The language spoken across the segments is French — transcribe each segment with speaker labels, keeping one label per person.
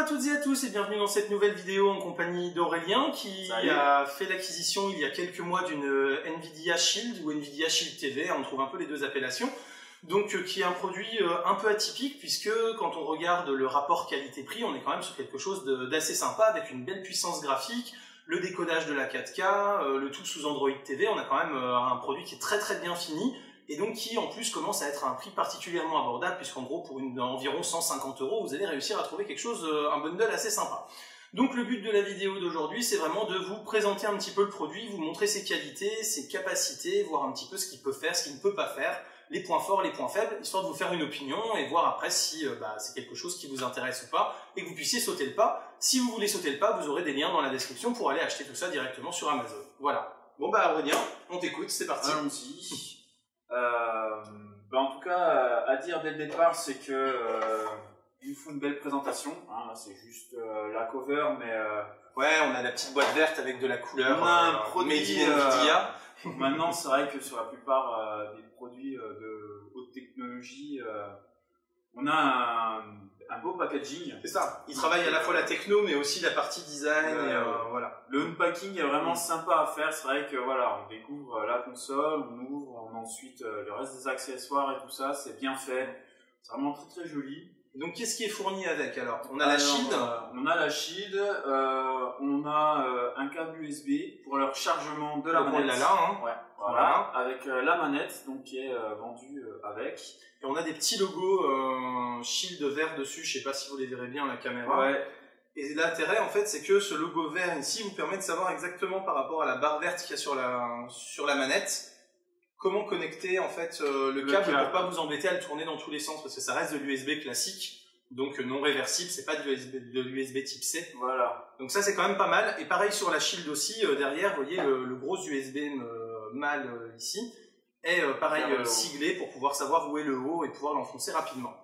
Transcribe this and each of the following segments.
Speaker 1: toutes et à tous et bienvenue dans cette nouvelle vidéo en compagnie d'Aurélien qui a fait l'acquisition il y a quelques mois d'une Nvidia Shield ou Nvidia Shield TV, on trouve un peu les deux appellations, donc qui est un produit un peu atypique puisque quand on regarde le rapport qualité-prix, on est quand même sur quelque chose d'assez sympa avec une belle puissance graphique, le décodage de la 4K, le tout sous Android TV, on a quand même un produit qui est très bien fini. Et donc qui en plus commence à être à un prix particulièrement abordable puisqu'en gros pour environ 150 €, vous allez réussir à trouver quelque chose, un bundle assez sympa. Donc le but de la vidéo d'aujourd'hui, c'est vraiment de vous présenter un petit peu le produit, vous montrer ses qualités, ses capacités, voir un petit peu ce qu'il peut faire, ce qu'il ne peut pas faire, les points forts, les points faibles, histoire de vous faire une opinion et voir après si c'est quelque chose qui vous intéresse ou pas et que vous puissiez sauter le pas. Si vous voulez sauter le pas, vous aurez des liens dans la description pour aller acheter tout ça directement sur Amazon. Voilà. Bon bah Aurélien, on t'écoute, c'est parti.
Speaker 2: Allons-y. En tout cas, à dire dès le départ, c'est que il nous faut une belle présentation. Hein, là, c'est juste la cover, mais
Speaker 1: ouais, on a la petite boîte verte avec de la couleur.
Speaker 2: On a un produit
Speaker 1: made in Nvidia.
Speaker 2: Maintenant, c'est vrai que sur la plupart des produits de haute technologie, on a un beau packaging.
Speaker 1: C'est ça. Ils travaillent à la fois la techno, mais aussi la partie design. Voilà.
Speaker 2: Le unpacking est vraiment sympa à faire. C'est vrai que voilà, on découvre la console, on ouvre, on a ensuite le reste des accessoires et tout ça. C'est bien fait. C'est vraiment très joli.
Speaker 1: Donc, qu'est-ce qui est fourni avec alors? On a la Shield.
Speaker 2: On a la Shield. On a un câble USB pour le rechargement de la manette.
Speaker 1: Ouais.
Speaker 2: Voilà. Avec la manette, donc qui est vendue avec.
Speaker 1: Et on a des petits logos Shield vert dessus, je sais pas si vous les verrez bien à la caméra.
Speaker 2: Ouais.
Speaker 1: Et l'intérêt en fait, c'est que ce logo vert ici vous permet de savoir exactement par rapport à la barre verte qu'il y a sur la manette, comment connecter en fait le câble pour pas vous embêter à le tourner dans tous les sens, parce que ça reste de l'USB classique, donc non réversible, c'est pas de l'USB type C.
Speaker 2: Voilà.
Speaker 1: Donc ça c'est quand même pas mal. Et pareil sur la Shield aussi, derrière, vous voyez le gros USB mâle ici. Est pareil siglé pour pouvoir savoir où est le haut et pouvoir l'enfoncer rapidement.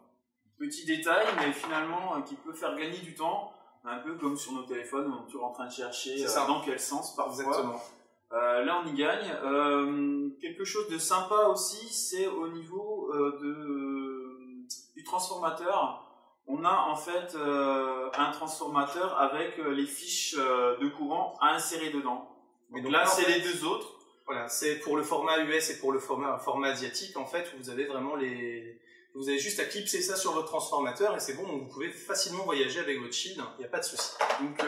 Speaker 2: Petit détail, mais finalement qui peut faire gagner du temps, un peu comme sur nos téléphones, on est toujours en train de chercher dans quel sens parfois.
Speaker 1: Exactement.
Speaker 2: Là on y gagne. Quelque chose de sympa aussi, c'est au niveau du transformateur. On a en fait un transformateur avec les fiches de courant à insérer dedans. Donc là c'est les deux autres.
Speaker 1: Voilà, c'est pour le format US et pour le format asiatique, en fait, où vous avez vraiment vous avez juste à clipser ça sur votre transformateur et c'est bon, vous pouvez facilement voyager avec votre Shield, il n'y a pas de souci.
Speaker 2: Donc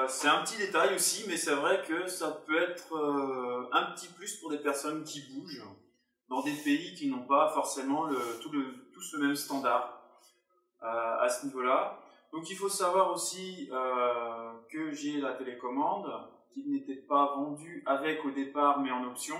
Speaker 2: c'est un petit détail aussi, mais c'est vrai que ça peut être un petit plus pour des personnes qui bougent dans des pays qui n'ont pas forcément tous le même standard à ce niveau-là. Donc il faut savoir aussi que j'ai la télécommande, qui n'était pas vendu avec au départ mais en option.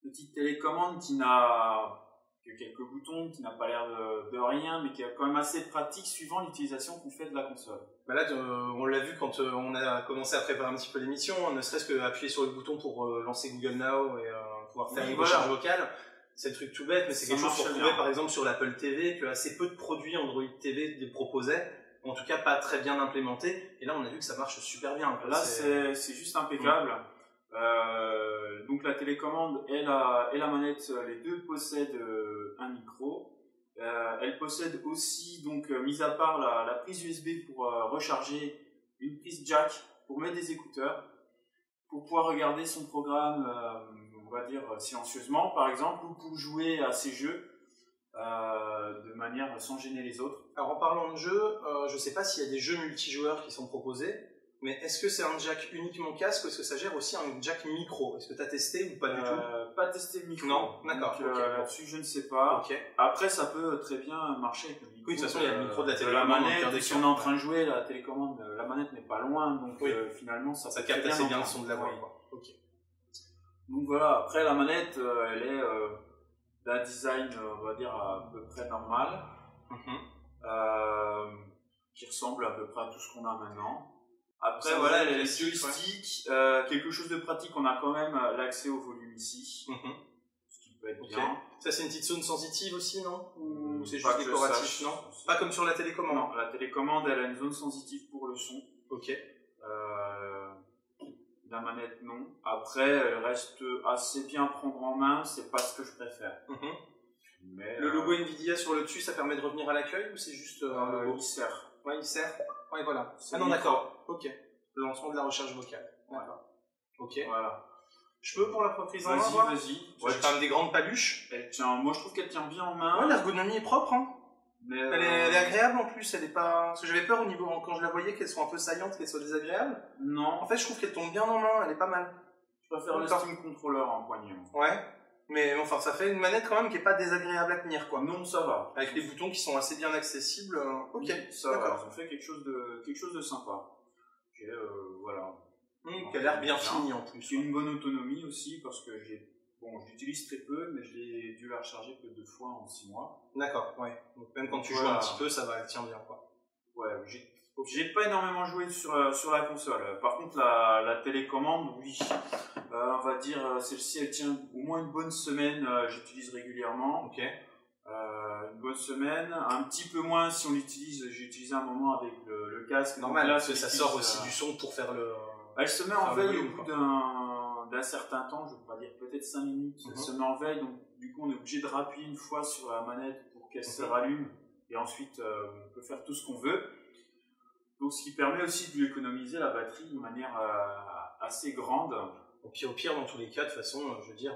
Speaker 2: Petite télécommande qui n'a que quelques boutons, qui n'a pas l'air de rien, mais qui est quand même assez pratique suivant l'utilisation qu'on fait de la console.
Speaker 1: Bah là, on l'a vu quand on a commencé à préparer un petit peu l'émission, ne serait-ce qu'appuyer sur le bouton pour lancer Google Now et pouvoir faire une recharge vocale. C'est le truc tout bête, mais c'est quelque chose qu'on trouvait par exemple sur l'Apple TV, que assez peu de produits Android TV proposaient. En tout cas pas très bien implémenté, et là on a vu que ça marche super bien.
Speaker 2: Là c'est juste impeccable. Donc la télécommande et la manette, les deux possèdent un micro. Elles possèdent aussi, donc mis à part la prise USB pour recharger, une prise jack pour mettre des écouteurs, pour pouvoir regarder son programme, on va dire silencieusement par exemple, ou pour jouer à ses jeux. De manière sans gêner les autres.
Speaker 1: Alors en parlant de jeux, je ne sais pas s'il y a des jeux multijoueurs qui sont proposés, mais est-ce que c'est un jack uniquement casque ou est-ce que ça gère aussi un jack micro? Est-ce que tu as testé ou pas du tout?
Speaker 2: Pas testé le micro.
Speaker 1: Non, d'accord.
Speaker 2: Là-dessus je ne sais pas. Après ça peut très bien marcher avec le micro.
Speaker 1: Oui, de toute façon il y a le micro de la
Speaker 2: télécommande. La manette, si on est en train de jouer, la télécommande, la manette n'est pas loin, donc finalement ça
Speaker 1: capte assez bien le son de la voix.
Speaker 2: Donc voilà, après la manette, elle est d'un design, on va dire, à peu près normal, qui ressemble à peu près à tout ce qu'on a maintenant. Après, voilà, les joysticks, quelque chose de pratique, on a quand même l'accès au volume ici, ce qui peut être bien.
Speaker 1: Ça, c'est une petite zone sensitive aussi, non? Ou c'est juste décoratif, non? Pas comme sur la télécommande?
Speaker 2: Non, la télécommande, elle a une zone sensitive pour le son. La manette, non. Après, elle reste assez bien à prendre en main, c'est pas ce que je préfère.
Speaker 1: Mais, le logo Nvidia sur le dessus, ça permet de revenir à l'accueil ou c'est juste un logo? Ouais, il sert. Ouais, voilà. Ah non, d'accord. Ok. Le lancement de la recherche vocale. D'accord. Ok.
Speaker 2: Voilà.
Speaker 1: Je peux pour la prise en main?
Speaker 2: Vas-y.
Speaker 1: J'ai quand même des grandes paluches.
Speaker 2: Moi, je trouve qu'elle tient bien en main.
Speaker 1: Ouais, l'ergonomie est propre, hein.
Speaker 2: Mais
Speaker 1: elle est agréable en plus, elle est pas... Parce que j'avais peur au niveau, quand je la voyais, qu'elle soit un peu saillante, qu'elle soit désagréable.
Speaker 2: Non.
Speaker 1: En fait, je trouve qu'elle tombe bien en main, elle est pas mal.
Speaker 2: Je préfère le Steam Controller en poignet.
Speaker 1: Ouais. Mais enfin, ça fait une manette quand même qui est pas désagréable à tenir, quoi.
Speaker 2: Non, ça va.
Speaker 1: Avec les boutons qui sont assez bien accessibles. Ok,
Speaker 2: ça va. Ça fait quelque chose de sympa. Ok, voilà.
Speaker 1: Qui a l'air bien fini en plus.
Speaker 2: J'ai une bonne autonomie aussi parce que j'utilise très peu, mais je l'ai dû la recharger que 2 fois en 6 mois.
Speaker 1: D'accord, ouais. Donc même quand tu joues un petit peu, ça va, elle tient bien, quoi.
Speaker 2: Ouais, j'ai pas énormément joué sur la console. Par contre, la télécommande, oui. On va dire, celle-ci, elle tient au moins une bonne semaine. J'utilise régulièrement.
Speaker 1: Ok.
Speaker 2: Une bonne semaine. Un petit peu moins si on l'utilise. J'ai utilisé un moment avec le casque.
Speaker 1: Normal, là, parce que ça sort aussi du son pour faire le...
Speaker 2: Elle se met en veille au bout d'un certain temps, je ne veux pas dire peut-être 5 minutes. Elle se met en veille, donc du coup on est obligé de rappuyer une fois sur la manette pour qu'elle se rallume. Et ensuite, on peut faire tout ce qu'on veut. Donc, ce qui permet aussi de lui économiser la batterie de manière assez grande.
Speaker 1: Et puis au pire, dans tous les cas, de toute façon, je veux dire,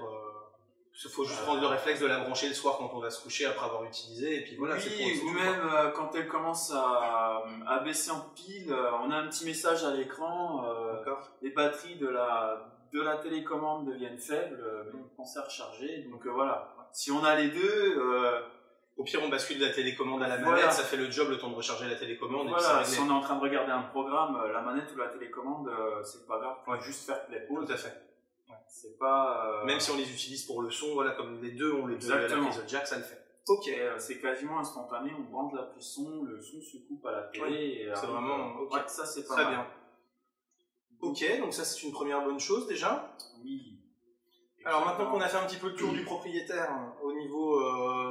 Speaker 1: il faut juste prendre le réflexe de la brancher le soir quand on va se coucher après avoir utilisé. Et puis voilà,
Speaker 2: oui, ou même quand elle commence à baisser en pile, on a un petit message à l'écran. Les batteries de la télécommande deviennent faibles, mais on pense à recharger. Donc voilà, si on a les deux...
Speaker 1: Au pire, on bascule de la télécommande à la manette, ça fait le job le temps de recharger la télécommande.
Speaker 2: Voilà, et puis si on est en train de regarder un programme, la manette ou la télécommande, c'est pas grave, on va juste faire play pause.
Speaker 1: Tout à fait.
Speaker 2: Ouais. C'est pas.
Speaker 1: Même si on les utilise pour le son, voilà, comme les deux ont la prise jack, ça le fait.
Speaker 2: Ok. C'est quasiment instantané, on branche la prise son, le son se coupe à la télé.
Speaker 1: C'est vraiment.
Speaker 2: Ouais, ça c'est pas
Speaker 1: très
Speaker 2: mal.
Speaker 1: bien. Ok, donc ça c'est une première bonne chose déjà.
Speaker 2: Oui.
Speaker 1: Alors maintenant qu'on a fait un petit peu le tour du propriétaire au niveau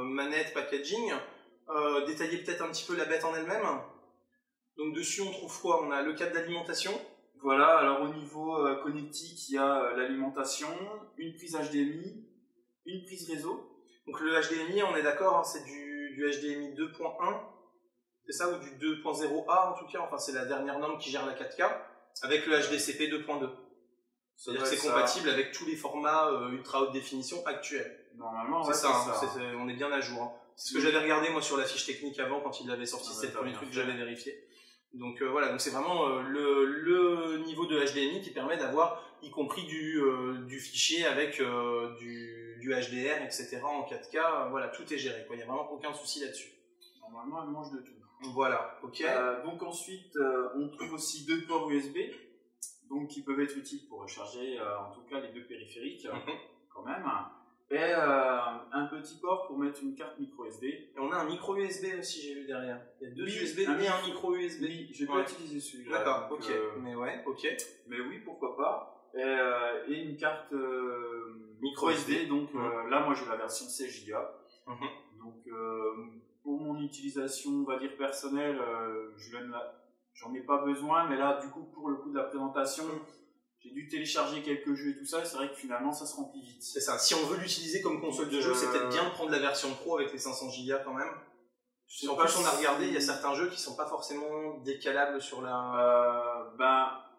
Speaker 1: manette, packaging, détailler peut-être un petit peu la bête en elle-même. Donc dessus on trouve quoi? On a le câble d'alimentation.
Speaker 2: Voilà, alors au niveau connectique, il y a l'alimentation, une prise HDMI, une prise réseau.
Speaker 1: Donc le HDMI, on est d'accord, hein, c'est du HDMI 2.1, c'est ça, ou du 2.0A en tout cas, enfin c'est la dernière norme qui gère la 4K, avec le HDCP 2.2. C'est-à-dire que c'est compatible avec tous les formats ultra haute définition actuels.
Speaker 2: Normalement,
Speaker 1: c'est ça. On est bien à jour. Hein. C'est ce que j'avais regardé moi sur la fiche technique avant quand il l'avait sorti, c'est le premier truc que j'avais vérifié. Donc voilà, donc c'est vraiment le niveau de HDMI qui permet d'avoir, y compris du fichier avec du HDR, etc. en 4K. Voilà, tout est géré. Il n'y a vraiment aucun souci là-dessus.
Speaker 2: Normalement, elle mange de tout.
Speaker 1: Voilà, ok.
Speaker 2: Donc ensuite, on trouve aussi 2 ports USB. Donc qui peuvent être utiles pour recharger en tout cas les 2 périphériques quand même, et un petit port pour mettre une carte micro SD.
Speaker 1: Et on a un micro USB aussi, j'ai vu derrière. Il y a 2 USB et un micro USB.
Speaker 2: Oui, j'ai pas utilisé celui-là.
Speaker 1: D'accord, ok. Mais ouais, ok.
Speaker 2: Mais oui, pourquoi pas. Et une carte micro SD. Donc là, moi j'ai la version 16 Go. Donc pour mon utilisation, on va dire personnelle, j'en ai pas besoin, mais là, du coup, pour le coup de la présentation, j'ai dû télécharger quelques jeux et tout ça, et c'est vrai que finalement, ça se remplit vite.
Speaker 1: C'est ça. Si on veut l'utiliser comme console de jeu, c'est peut-être bien de prendre la version pro avec les 500 Go quand même. En plus, on a regardé, il y a certains jeux qui sont pas forcément décalables sur la...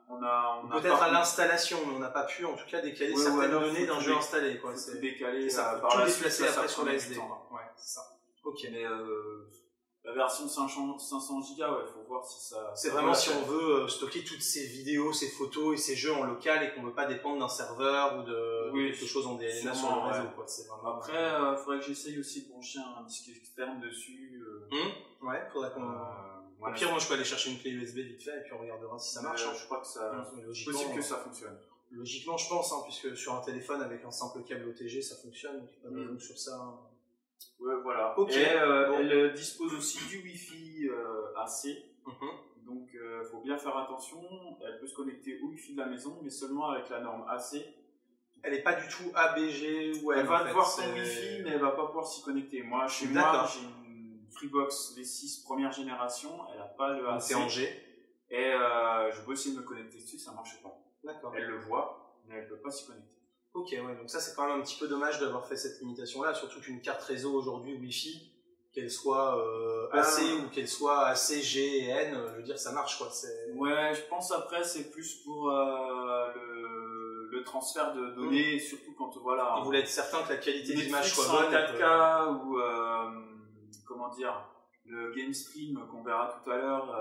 Speaker 2: on a
Speaker 1: peut-être à l'installation, mais on n'a pas pu, en tout cas, décaler certaines données d'un jeu installé.
Speaker 2: C'est décalé,
Speaker 1: par la suite, après sur la SD. Ouais, c'est ça. Ok.
Speaker 2: Mais la version 500 Go, il faut voir si ça...
Speaker 1: C'est vraiment si on veut stocker toutes ces vidéos, ces photos et ces jeux en local et qu'on ne veut pas dépendre d'un serveur ou de quelque chose en DLNA sur le réseau. Quoi. Vraiment...
Speaker 2: Après, il faudrait que j'essaye aussi de brancher un disque externe dessus.
Speaker 1: Ouais, faudrait qu'on... Au pire, moi je peux aller chercher une clé USB vite fait et puis on regardera si ça marche.
Speaker 2: Je crois que ça... C'est possible que ça fonctionne.
Speaker 1: Logiquement, je pense, puisque sur un téléphone avec un simple câble OTG, ça fonctionne. Donc pas besoin sur ça...
Speaker 2: Ouais, voilà. Okay. Et elle dispose aussi du Wi-Fi AC. Donc, il faut bien faire attention. Elle peut se connecter au Wi-Fi de la maison, mais seulement avec la norme AC.
Speaker 1: Elle n'est pas du tout ABG ou
Speaker 2: elle va voir son Wi-Fi, mais elle va pas pouvoir s'y connecter. Moi, chez moi, j'ai une Freebox V6 première génération. Elle n'a pas le AC.
Speaker 1: C'est en G.
Speaker 2: Et je peux essayer de me connecter dessus, ça marche pas.
Speaker 1: D'accord.
Speaker 2: Elle le voit, mais elle peut pas s'y connecter.
Speaker 1: Ok, ouais, donc ça c'est quand même un petit peu dommage d'avoir fait cette limitation-là, surtout qu'une carte réseau aujourd'hui Wi-Fi qu'elle soit AC ou qu'elle soit AC, G et N, je veux dire, ça marche, quoi.
Speaker 2: Ouais, je pense après, c'est plus pour le transfert de données, surtout quand, voilà...
Speaker 1: Ils voulaient être certains que la qualité d'image soit
Speaker 2: bonne.
Speaker 1: bonne.
Speaker 2: 4K ou, comment dire, le game stream qu'on verra tout à l'heure,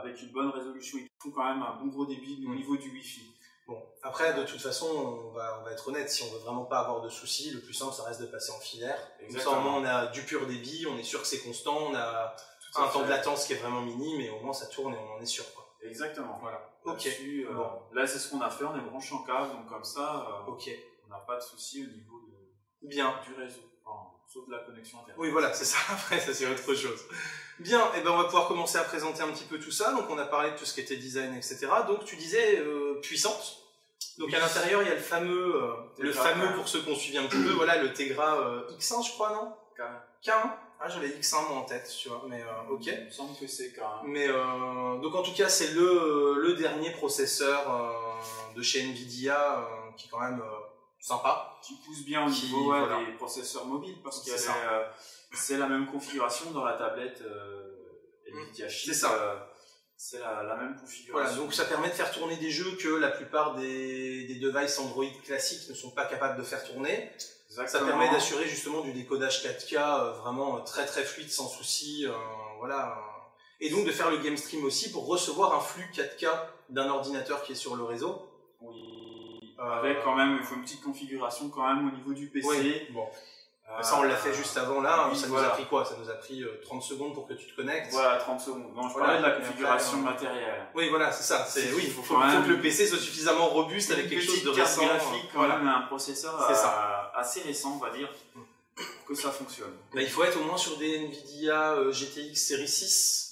Speaker 2: avec une bonne résolution, il faut quand même un bon gros débit au niveau du Wi-Fi.
Speaker 1: Bon, après, de toute façon, on va être honnête, si on veut vraiment pas avoir de soucis, le plus simple, ça reste de passer en filaire. Comme ça, au moins, on a du pur débit, on est sûr que c'est constant, on a un temps de latence qui est vraiment minime, et au moins, ça tourne et on en est sûr, quoi.
Speaker 2: Exactement.
Speaker 1: Voilà.
Speaker 2: Ok. Bon. Là, c'est ce qu'on a fait, on est branché en câble, donc comme ça, on n'a pas de soucis au niveau du réseau. Sauf de la connexion internet.
Speaker 1: Oui, voilà, c'est ça. Après, ça, c'est autre chose. Bien, et ben on va pouvoir commencer à présenter un petit peu tout ça. Donc, on a parlé de tout ce qui était design, etc. Donc, tu disais puissante. Donc, à l'intérieur, il y a le fameux, pour ceux qui ont suivi un petit peu, voilà, le Tegra X1, je crois, non? K1. Ah, j'avais X1 moi en tête, tu vois, mais ok.
Speaker 2: Il me semble que c'est K1.
Speaker 1: Mais donc, en tout cas, c'est le dernier processeur de chez Nvidia qui est quand même sympa.
Speaker 2: Qui pousse bien au niveau des processeurs mobiles, parce que c'est la même configuration dans la tablette Nvidia Shield.
Speaker 1: C'est ça.
Speaker 2: C'est la même configuration.
Speaker 1: Voilà, donc ça permet de faire tourner des jeux que la plupart des devices Android classiques ne sont pas capables de faire tourner. Exactement. Ça permet d'assurer justement du décodage 4K vraiment très très fluide, sans souci. Voilà. Et donc de faire le game stream aussi pour recevoir un flux 4K d'un ordinateur qui est sur le réseau.
Speaker 2: Oui. Avec quand même, il faut une petite configuration quand même au niveau du PC.
Speaker 1: Oui. Bon. Ça, on l'a fait juste avant là. Oui, ça nous a pris quoi? Ça nous a pris 30 secondes pour que tu te connectes.
Speaker 2: Voilà, 30 secondes. Non, je parlais de la configuration matérielle.
Speaker 1: Oui, voilà, c'est ça. Oui, il faut que le PC soit suffisamment robuste avec quelque chose de récent.
Speaker 2: Graphique, quand même, un processeur assez récent, on va dire, pour que ça fonctionne.
Speaker 1: Là, il faut être au moins sur des Nvidia GTX série 6.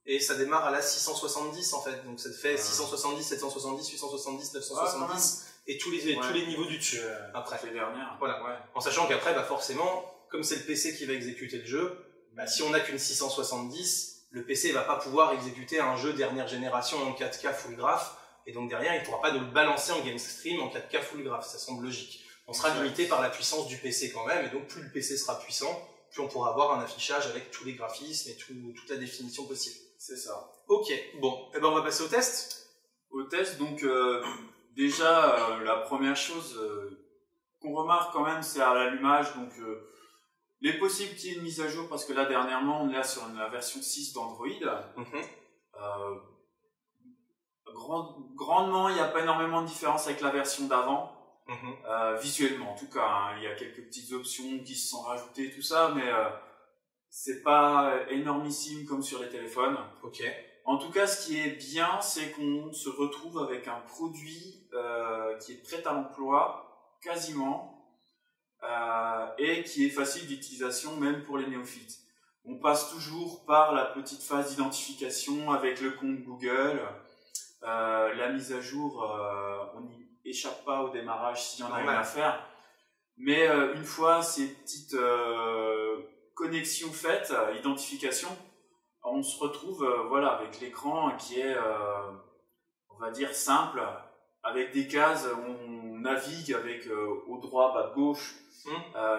Speaker 1: Et ça démarre à la 670 en fait. Donc ça te fait 670, 770, 870, 970. Et tous les niveaux du dessus après.
Speaker 2: Les dernières.
Speaker 1: Voilà. Ouais. En sachant qu'après, forcément, comme c'est le PC qui va exécuter le jeu, si on n'a qu'une 670, le PC va pas pouvoir exécuter un jeu dernière génération en 4K full graph, et donc derrière, il pourra pas nous le balancer en game stream en 4K full graph. Ça semble logique. On sera limité par la puissance du PC quand même, et donc plus le PC sera puissant, plus on pourra avoir un affichage avec tous les graphismes et toute la définition possible.
Speaker 2: C'est ça.
Speaker 1: Ok, bon, et ben on va passer au test.
Speaker 2: Au test, donc déjà, la première chose qu'on remarque quand même, c'est à l'allumage. Donc, il est possible qu'il y ait une mise à jour, parce que là, dernièrement, on est là sur la version 6 d'Android. Grandement, il n'y a pas énormément de différence avec la version d'avant. Visuellement, en tout cas, hein, il y a quelques petites options qui se sont rajoutées, tout ça, mais c'est pas énormissime comme sur les téléphones.
Speaker 1: Ok.
Speaker 2: En tout cas, ce qui est bien, c'est qu'on se retrouve avec un produit qui est prêt à l'emploi, quasiment, et qui est facile d'utilisation même pour les néophytes. On passe toujours par la petite phase d'identification avec le compte Google, la mise à jour, on n'y échappe pas au démarrage s'il y en a une à faire, mais une fois ces petites connexions faites, identification, on se retrouve voilà, avec l'écran qui est, on va dire, simple, avec des cases où on navigue avec au droit, bas de gauche.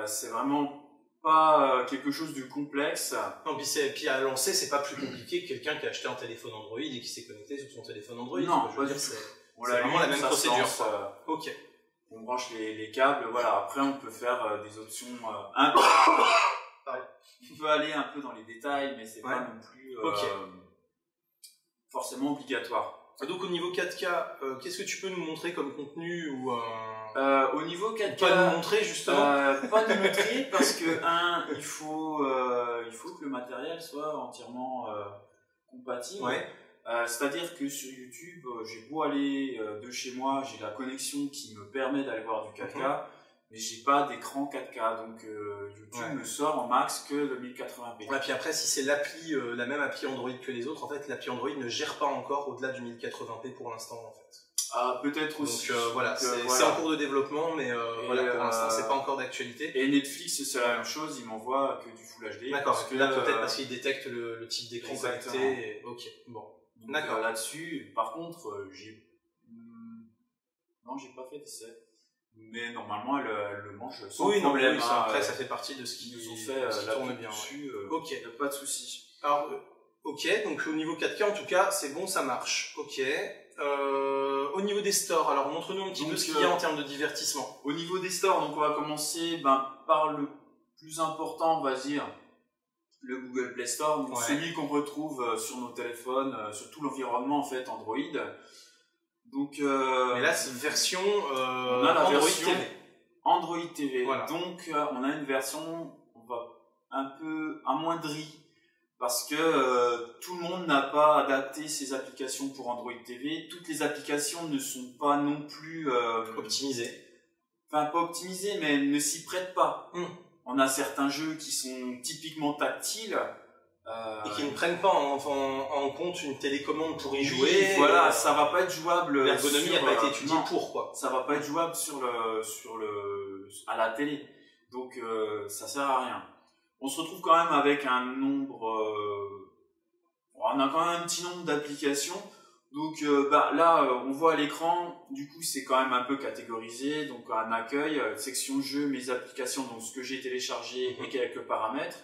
Speaker 2: C'est vraiment pas quelque chose de complexe.
Speaker 1: Non, puis à lancer, c'est pas plus compliqué que quelqu'un qui a acheté un téléphone Android et qui s'est connecté sur son téléphone Android.
Speaker 2: Non,
Speaker 1: je veux dire, c'est vraiment la même procédure. Ok.
Speaker 2: On branche les câbles, voilà. Après, on peut faire des options on peut aller un peu dans les détails, mais c'est pas non plus forcément obligatoire.
Speaker 1: Donc au niveau 4K, qu'est-ce que tu peux nous montrer comme contenu ou
Speaker 2: au niveau 4K,
Speaker 1: pas nous montrer justement
Speaker 2: pas nous montrer parce que il faut que le matériel soit entièrement compatible. C'est-à-dire que sur YouTube, j'ai beau aller de chez moi, j'ai la connexion qui me permet d'aller voir du 4K. Mais j'ai pas d'écran 4K, donc YouTube me sort en max que le 1080p.
Speaker 1: Et puis après, si c'est l'appli, la même appli Android que les autres, en fait, l'appli Android ne gère pas encore au-delà du 1080p pour l'instant, en fait.
Speaker 2: Ah, peut-être aussi.
Speaker 1: Donc voilà, c'est en cours de développement, mais voilà, pour l'instant, c'est pas encore d'actualité.
Speaker 2: Et Netflix, c'est la même chose, il m'envoie que du Full HD.
Speaker 1: D'accord, parce que là, peut-être parce qu'il détecte le type d'écran connecté. Ok, bon.
Speaker 2: D'accord. Là-dessus, par contre, non, j'ai pas fait d'essai. mais normalement elle le mange sans
Speaker 1: problème.
Speaker 2: Oui,
Speaker 1: après ça fait partie de ce qui
Speaker 2: nous ont fait
Speaker 1: tourne bien.
Speaker 2: Dessus,
Speaker 1: ok.
Speaker 2: Y a pas de souci.
Speaker 1: Alors, ok, donc au niveau 4K en tout cas, c'est bon, ça marche. Ok. Au niveau des stores, alors montre-nous un petit peu ce qu'il y a en termes de divertissement.
Speaker 2: Au niveau des stores, donc on va commencer par le plus important, on va dire, le Google Play Store, donc celui qu'on retrouve sur nos téléphones, sur tout l'environnement en fait Android. Donc,
Speaker 1: mais là c'est une version
Speaker 2: on a la
Speaker 1: Android
Speaker 2: version
Speaker 1: TV.
Speaker 2: Android TV.
Speaker 1: Voilà.
Speaker 2: Donc on a une version un peu amoindrie parce que tout le monde n'a pas adapté ses applications pour Android TV. Toutes les applications ne sont pas non plus
Speaker 1: optimisées.
Speaker 2: Enfin pas optimisées, mais ne s'y prêtent pas. On a certains jeux qui sont typiquement tactiles.
Speaker 1: Et qui ne prennent pas en compte une télécommande pour y jouer.
Speaker 2: Voilà, ça va pas être jouable.
Speaker 1: L'ergonomie n'a pas été étudiée pour quoi.
Speaker 2: Ça va pas être jouable à la télé. Donc ça sert à rien. On se retrouve quand même avec un nombre. On a quand même un petit nombre d'applications. Donc là, on voit à l'écran, du coup c'est quand même un peu catégorisé. Donc un accueil, section jeux, mes applications, donc ce que j'ai téléchargé et quelques paramètres.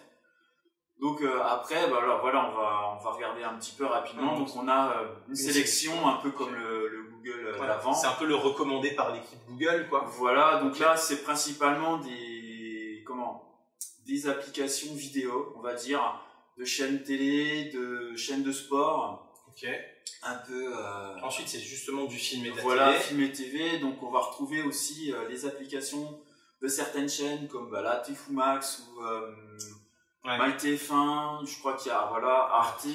Speaker 2: Donc après, voilà, on va regarder un petit peu rapidement. Donc on a une sélection un peu comme le Google d'avant.
Speaker 1: C'est un peu le recommandé par l'équipe Google, quoi.
Speaker 2: Voilà, donc là c'est principalement des applications vidéo, on va dire, de chaînes télé, de chaînes de sport.
Speaker 1: Ok.
Speaker 2: Un peu.
Speaker 1: Ensuite c'est justement du film et de la
Speaker 2: télé. Film et TV. Donc on va retrouver aussi les applications de certaines chaînes comme la TFU Max ou MyTF1, je crois qu'il y a Arte,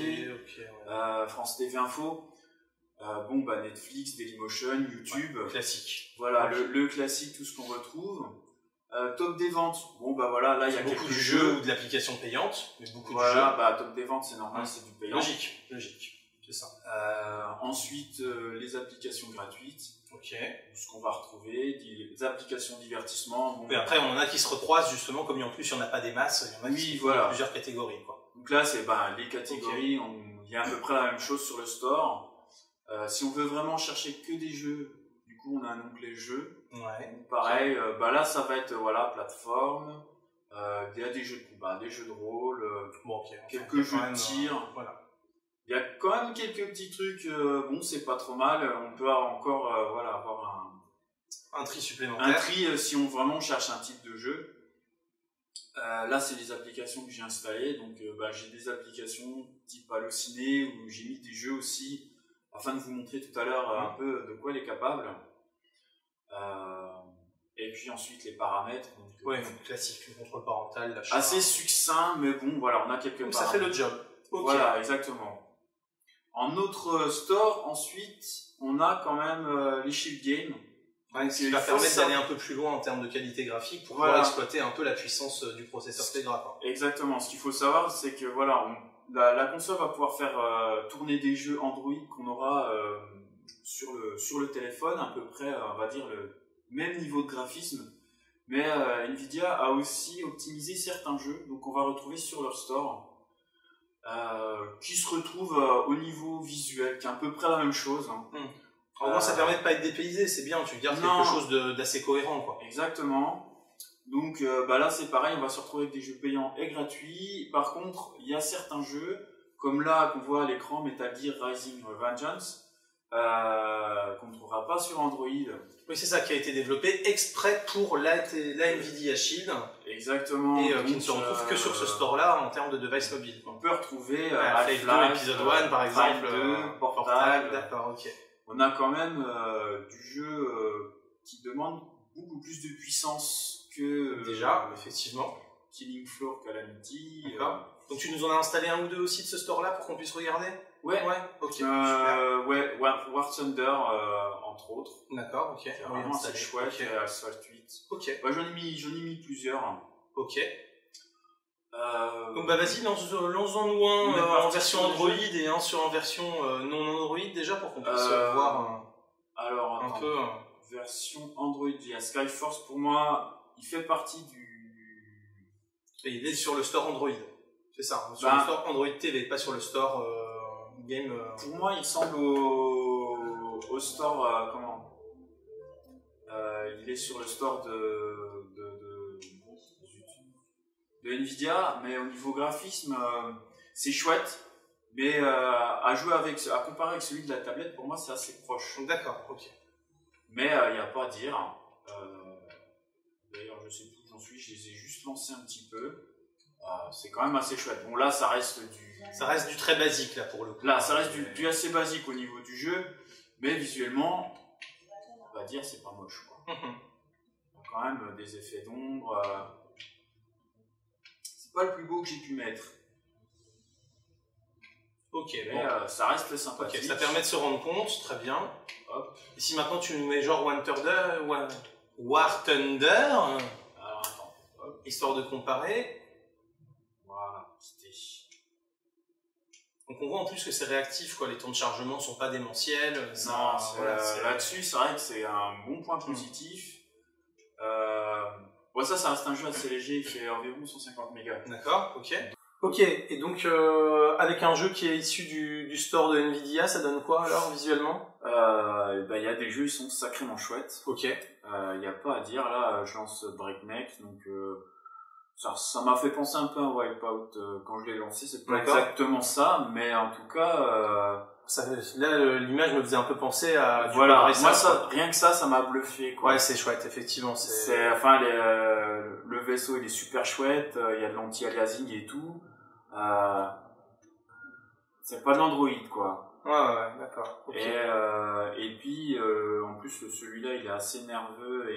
Speaker 2: France TV Info, Netflix, Dailymotion, YouTube.
Speaker 1: Classique.
Speaker 2: Voilà, le classique, tout ce qu'on retrouve. Top des ventes, là il y a
Speaker 1: beaucoup de jeux ou de l'application payante, mais beaucoup de jeux.
Speaker 2: Top des ventes c'est normal, c'est du payant.
Speaker 1: Logique, c'est ça.
Speaker 2: Ensuite, les applications gratuites.
Speaker 1: Ok.
Speaker 2: Ce qu'on va retrouver, des applications divertissement.
Speaker 1: Et après, on en a qui se recroisent justement, comme en plus il n'y en a pas des masses, il y en a qui font plusieurs catégories, quoi.
Speaker 2: Donc là, c'est les catégories, il y a à peu près la même chose sur le store. Si on veut vraiment chercher que des jeux, du coup, on a un onglet jeux.
Speaker 1: Ouais.
Speaker 2: Donc, pareil, là, ça va être plateforme. Il y a des jeux de combat, des jeux de rôle, quelques jeux de tir.
Speaker 1: Voilà.
Speaker 2: Il y a quand même quelques petits trucs, c'est pas trop mal, on peut encore avoir
Speaker 1: un tri supplémentaire.
Speaker 2: Un tri si on vraiment cherche un type de jeu. Là, c'est les applications que j'ai installées, donc j'ai des applications type Allociné où j'ai mis des jeux aussi, afin de vous montrer tout à l'heure un peu de quoi elle est capable. Et puis ensuite les paramètres.
Speaker 1: Classique, le contrôle parental, l'achat.
Speaker 2: Assez succinct, mais on a quelques paramètres.
Speaker 1: Ça fait le job. Okay.
Speaker 2: Voilà, exactement. En autre store, ensuite, on a quand même les Shield Games.
Speaker 1: Ce qui va permettre d'aller un peu plus loin en termes de qualité graphique pour pouvoir exploiter un peu la puissance du processeur Tegra.
Speaker 2: Exactement. Ce qu'il faut savoir, c'est que la console va pouvoir faire tourner des jeux Android qu'on aura sur le téléphone, à peu près, on va dire, le même niveau de graphisme. Mais Nvidia a aussi optimisé certains jeux, donc on va retrouver sur leur store. Qui se retrouve au niveau visuel, qui est à peu près la même chose.
Speaker 1: En gros, ça permet de pas être dépaysé, c'est bien, tu gardes quelque chose d'assez cohérent, quoi.
Speaker 2: Exactement. Donc là, c'est pareil, on va se retrouver avec des jeux payants et gratuits. Par contre, il y a certains jeux, comme là qu'on voit à l'écran, Metal Gear Rising Revengeance, qu'on ne trouvera pas sur Android.
Speaker 1: Oui, c'est ça qui a été développé exprès pour la Nvidia Shield.
Speaker 2: Exactement.
Speaker 1: Et qui ne se retrouve que sur ce store-là en termes de device mobile.
Speaker 2: On peut retrouver
Speaker 1: Half-Life 2, Episode 1 par exemple.
Speaker 2: Half-Life 2, Portal.
Speaker 1: D'accord, ok.
Speaker 2: On a quand même du jeu qui demande beaucoup plus de puissance que...
Speaker 1: Déjà, effectivement.
Speaker 2: Killing Floor Calamity.
Speaker 1: D'accord. Donc tu nous en as installé un ou deux aussi de ce store-là pour qu'on puisse regarder ?
Speaker 2: Ouais.
Speaker 1: Ok.
Speaker 2: Super. War Thunder entre autres.
Speaker 1: D'accord, ok.
Speaker 2: C'est vraiment assez chouette.
Speaker 1: Okay.
Speaker 2: Asphalt 8.
Speaker 1: Ok.
Speaker 2: J'en ai mis plusieurs.
Speaker 1: Ok. Donc vas-y, lance-en-nous un en version Android et un en version non Android déjà pour qu'on puisse voir
Speaker 2: un peu. Version Android, il y a Skyforce pour moi, il fait partie
Speaker 1: Et il est sur le store Android. C'est ça, sur le store Android TV, pas sur le store Game.
Speaker 2: Pour moi, il semble au store il est sur le store de Nvidia, mais au niveau graphisme, c'est chouette. Mais à comparer avec celui de la tablette, pour moi, c'est assez proche.
Speaker 1: D'accord, ok.
Speaker 2: Mais il n'y a pas à dire. D'ailleurs, je sais plus où j'en suis, je les ai juste lancés un petit peu. C'est quand même assez chouette. Bon, là, ça reste du
Speaker 1: très basique, là, pour le coup.
Speaker 2: Là, ça reste du assez basique au niveau du jeu, mais visuellement, on va dire, c'est pas moche, quoi. Il y a quand même des effets d'ombre. C'est pas le plus beau que j'ai pu mettre.
Speaker 1: Ok,
Speaker 2: mais ça reste sympathique.
Speaker 1: Ok, ça permet de se rendre compte, très bien. Hop. Et si maintenant tu nous mets genre War Thunder,
Speaker 2: alors attends, hop.
Speaker 1: Histoire de comparer.
Speaker 2: Voilà, c'était...
Speaker 1: Donc on voit en plus que c'est réactif, quoi. Les temps de chargement sont pas démentiels.
Speaker 2: Non, là-dessus, c'est vrai que c'est un bon point positif. Bon, ça reste un jeu assez léger, il fait environ 150 mégas.
Speaker 1: D'accord, ok. Ok, et donc avec un jeu qui est issu du store de Nvidia, ça donne quoi alors visuellement?
Speaker 2: Il y a des jeux, ils sont sacrément chouettes.
Speaker 1: Ok.
Speaker 2: Il n'y a pas à dire, là je lance Breakneck, donc ça m'a fait penser un peu à Wipeout quand je l'ai lancé, c'est pas exactement ça, mais en tout cas...
Speaker 1: là l'image me faisait un peu penser à...
Speaker 2: Voilà, moi rien que ça m'a bluffé, quoi.
Speaker 1: Ouais, c'est chouette, effectivement.
Speaker 2: Enfin, le vaisseau il est super chouette, il y a de l'anti-aliasing et tout. C'est pas de l'Android, quoi.
Speaker 1: Ouais, d'accord. Okay.
Speaker 2: Et puis, en plus, celui-là, il est assez nerveux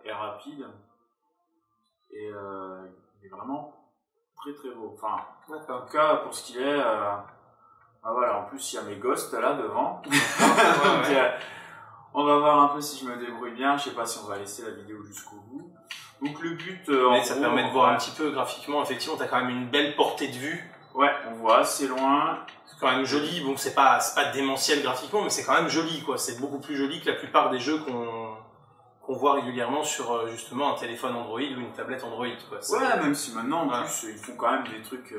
Speaker 2: et rapide. Et il est vraiment très très beau. Enfin, en tout cas, pour ce qu'il est... voilà, en plus, il y a mes ghosts là devant. Donc, on va voir un peu si je me débrouille bien. Je sais pas si on va laisser la vidéo jusqu'au bout. Donc le but,
Speaker 1: ça permet de voir un petit peu graphiquement. Effectivement, t'as quand même une belle portée de vue.
Speaker 2: Ouais, on voit assez loin.
Speaker 1: C'est quand même joli. Bon, c'est pas démentiel graphiquement, mais c'est quand même joli, quoi. C'est beaucoup plus joli que la plupart des jeux qu'on voit régulièrement sur justement un téléphone Android ou une tablette Android, quoi.
Speaker 2: Ouais, même si maintenant en plus ils font quand même des trucs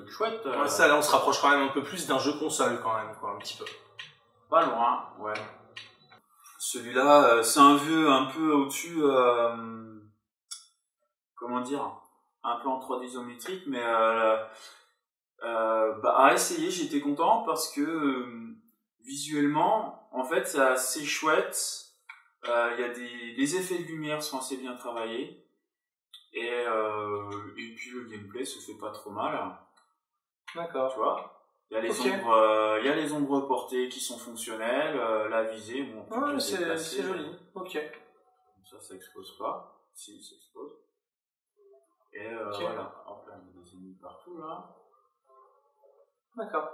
Speaker 2: chouettes.
Speaker 1: Ça, là, on se rapproche quand même un peu plus d'un jeu console, quand même, quoi, un petit peu.
Speaker 2: Pas loin, ouais. Celui-là, c'est un vieux un peu au-dessus, comment dire, un peu en 3D isométrique, mais à essayer, j'étais content parce que visuellement, en fait, c'est assez chouette. Il y a les effets de lumière sont assez bien travaillés et puis le gameplay se fait pas trop mal.
Speaker 1: D'accord.
Speaker 2: Tu vois, il y a les ombres portées qui sont fonctionnelles, la visée, bon,
Speaker 1: c'est joli. Ok.
Speaker 2: Ça explose pas. Si, ça explose. Et voilà. Hop là, il y a des ennemis partout là.
Speaker 1: D'accord.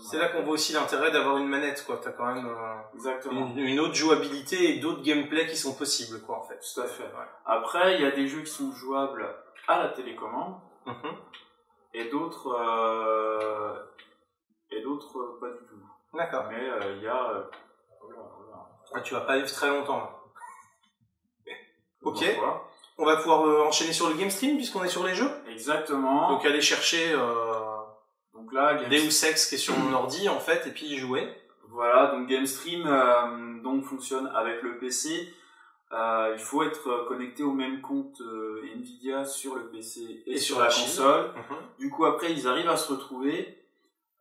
Speaker 1: C'est là qu'on voit aussi l'intérêt d'avoir une manette, quoi. T'as quand même une autre jouabilité et d'autres gameplays qui sont possibles, quoi, en fait.
Speaker 2: Tout à fait. Ouais. Après, il y a des jeux qui sont jouables à la télécommande et d'autres pas du tout.
Speaker 1: D'accord.
Speaker 2: Mais il y a...
Speaker 1: Ah, tu vas pas vivre très longtemps, là. Ok. On va pouvoir enchaîner sur le game stream puisqu'on est sur les jeux.
Speaker 2: Exactement.
Speaker 1: Donc aller chercher
Speaker 2: donc là,
Speaker 1: Deus Ex qui est sur mon ordi en fait et puis y jouer.
Speaker 2: Voilà, donc GameStream donc fonctionne avec le PC. Il faut être connecté au même compte Nvidia sur le PC et sur la console. Du coup après ils arrivent à se retrouver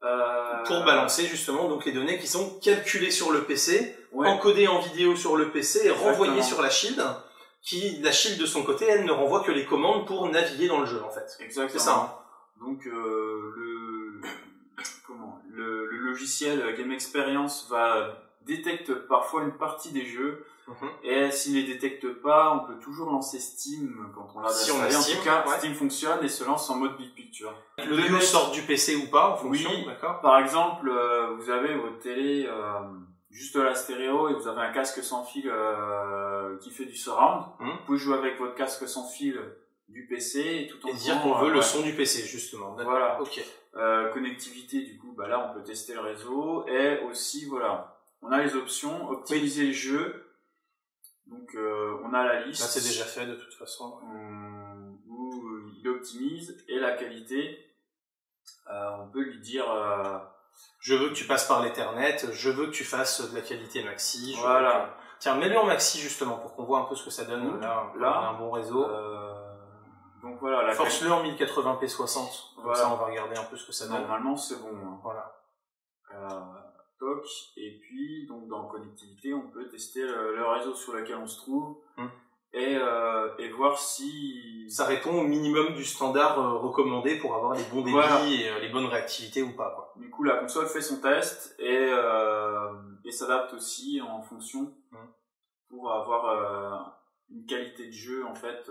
Speaker 1: pour balancer justement donc les données qui sont calculées sur le PC, encodées en vidéo sur le PC et renvoyées sur la Shield. La Shield de son côté, elle ne renvoie que les commandes pour naviguer dans le jeu en fait.
Speaker 2: Exactement.
Speaker 1: C'est ça. Hein.
Speaker 2: Donc le logiciel Game Experience détecte parfois une partie des jeux et s'il les détecte pas, on peut toujours lancer Steam quand on l'a installé. En tout cas, Steam fonctionne et se lance en mode Big Picture.
Speaker 1: Le jeu sort du PC ou pas en fonction.
Speaker 2: Oui, d'accord. Par exemple, vous avez votre télé juste la stéréo et vous avez un casque sans fil qui fait du surround. Vous pouvez jouer avec votre casque sans fil du PC et tout en
Speaker 1: dire qu'on veut le son du PC justement.
Speaker 2: Voilà. Ok. Connectivité, du coup, là on peut tester le réseau et aussi voilà, on a les options optimiser le jeu. Donc on a la liste.
Speaker 1: Là c'est déjà fait de toute façon.
Speaker 2: Où il optimise et la qualité. On peut lui dire. Je
Speaker 1: veux que tu passes par l'Ethernet, je veux que tu fasses de la qualité maxi.
Speaker 2: Voilà.
Speaker 1: Tiens, mets-le en maxi justement pour qu'on voit un peu ce que ça donne. Là, on a un bon réseau.
Speaker 2: Donc voilà,
Speaker 1: force-le en 1080p 60. Comme ça, on va regarder un peu ce que ça donne.
Speaker 2: Normalement, c'est bon. Hein.
Speaker 1: Voilà.
Speaker 2: Toc. Et puis, donc dans connectivité, on peut tester le réseau sur lequel on se trouve et voir si
Speaker 1: ça répond au minimum du standard recommandé pour avoir les bons débits et les bonnes réactivités ou pas, quoi.
Speaker 2: Du coup, la console fait son test et s'adapte aussi en fonction pour avoir une qualité de jeu en fait.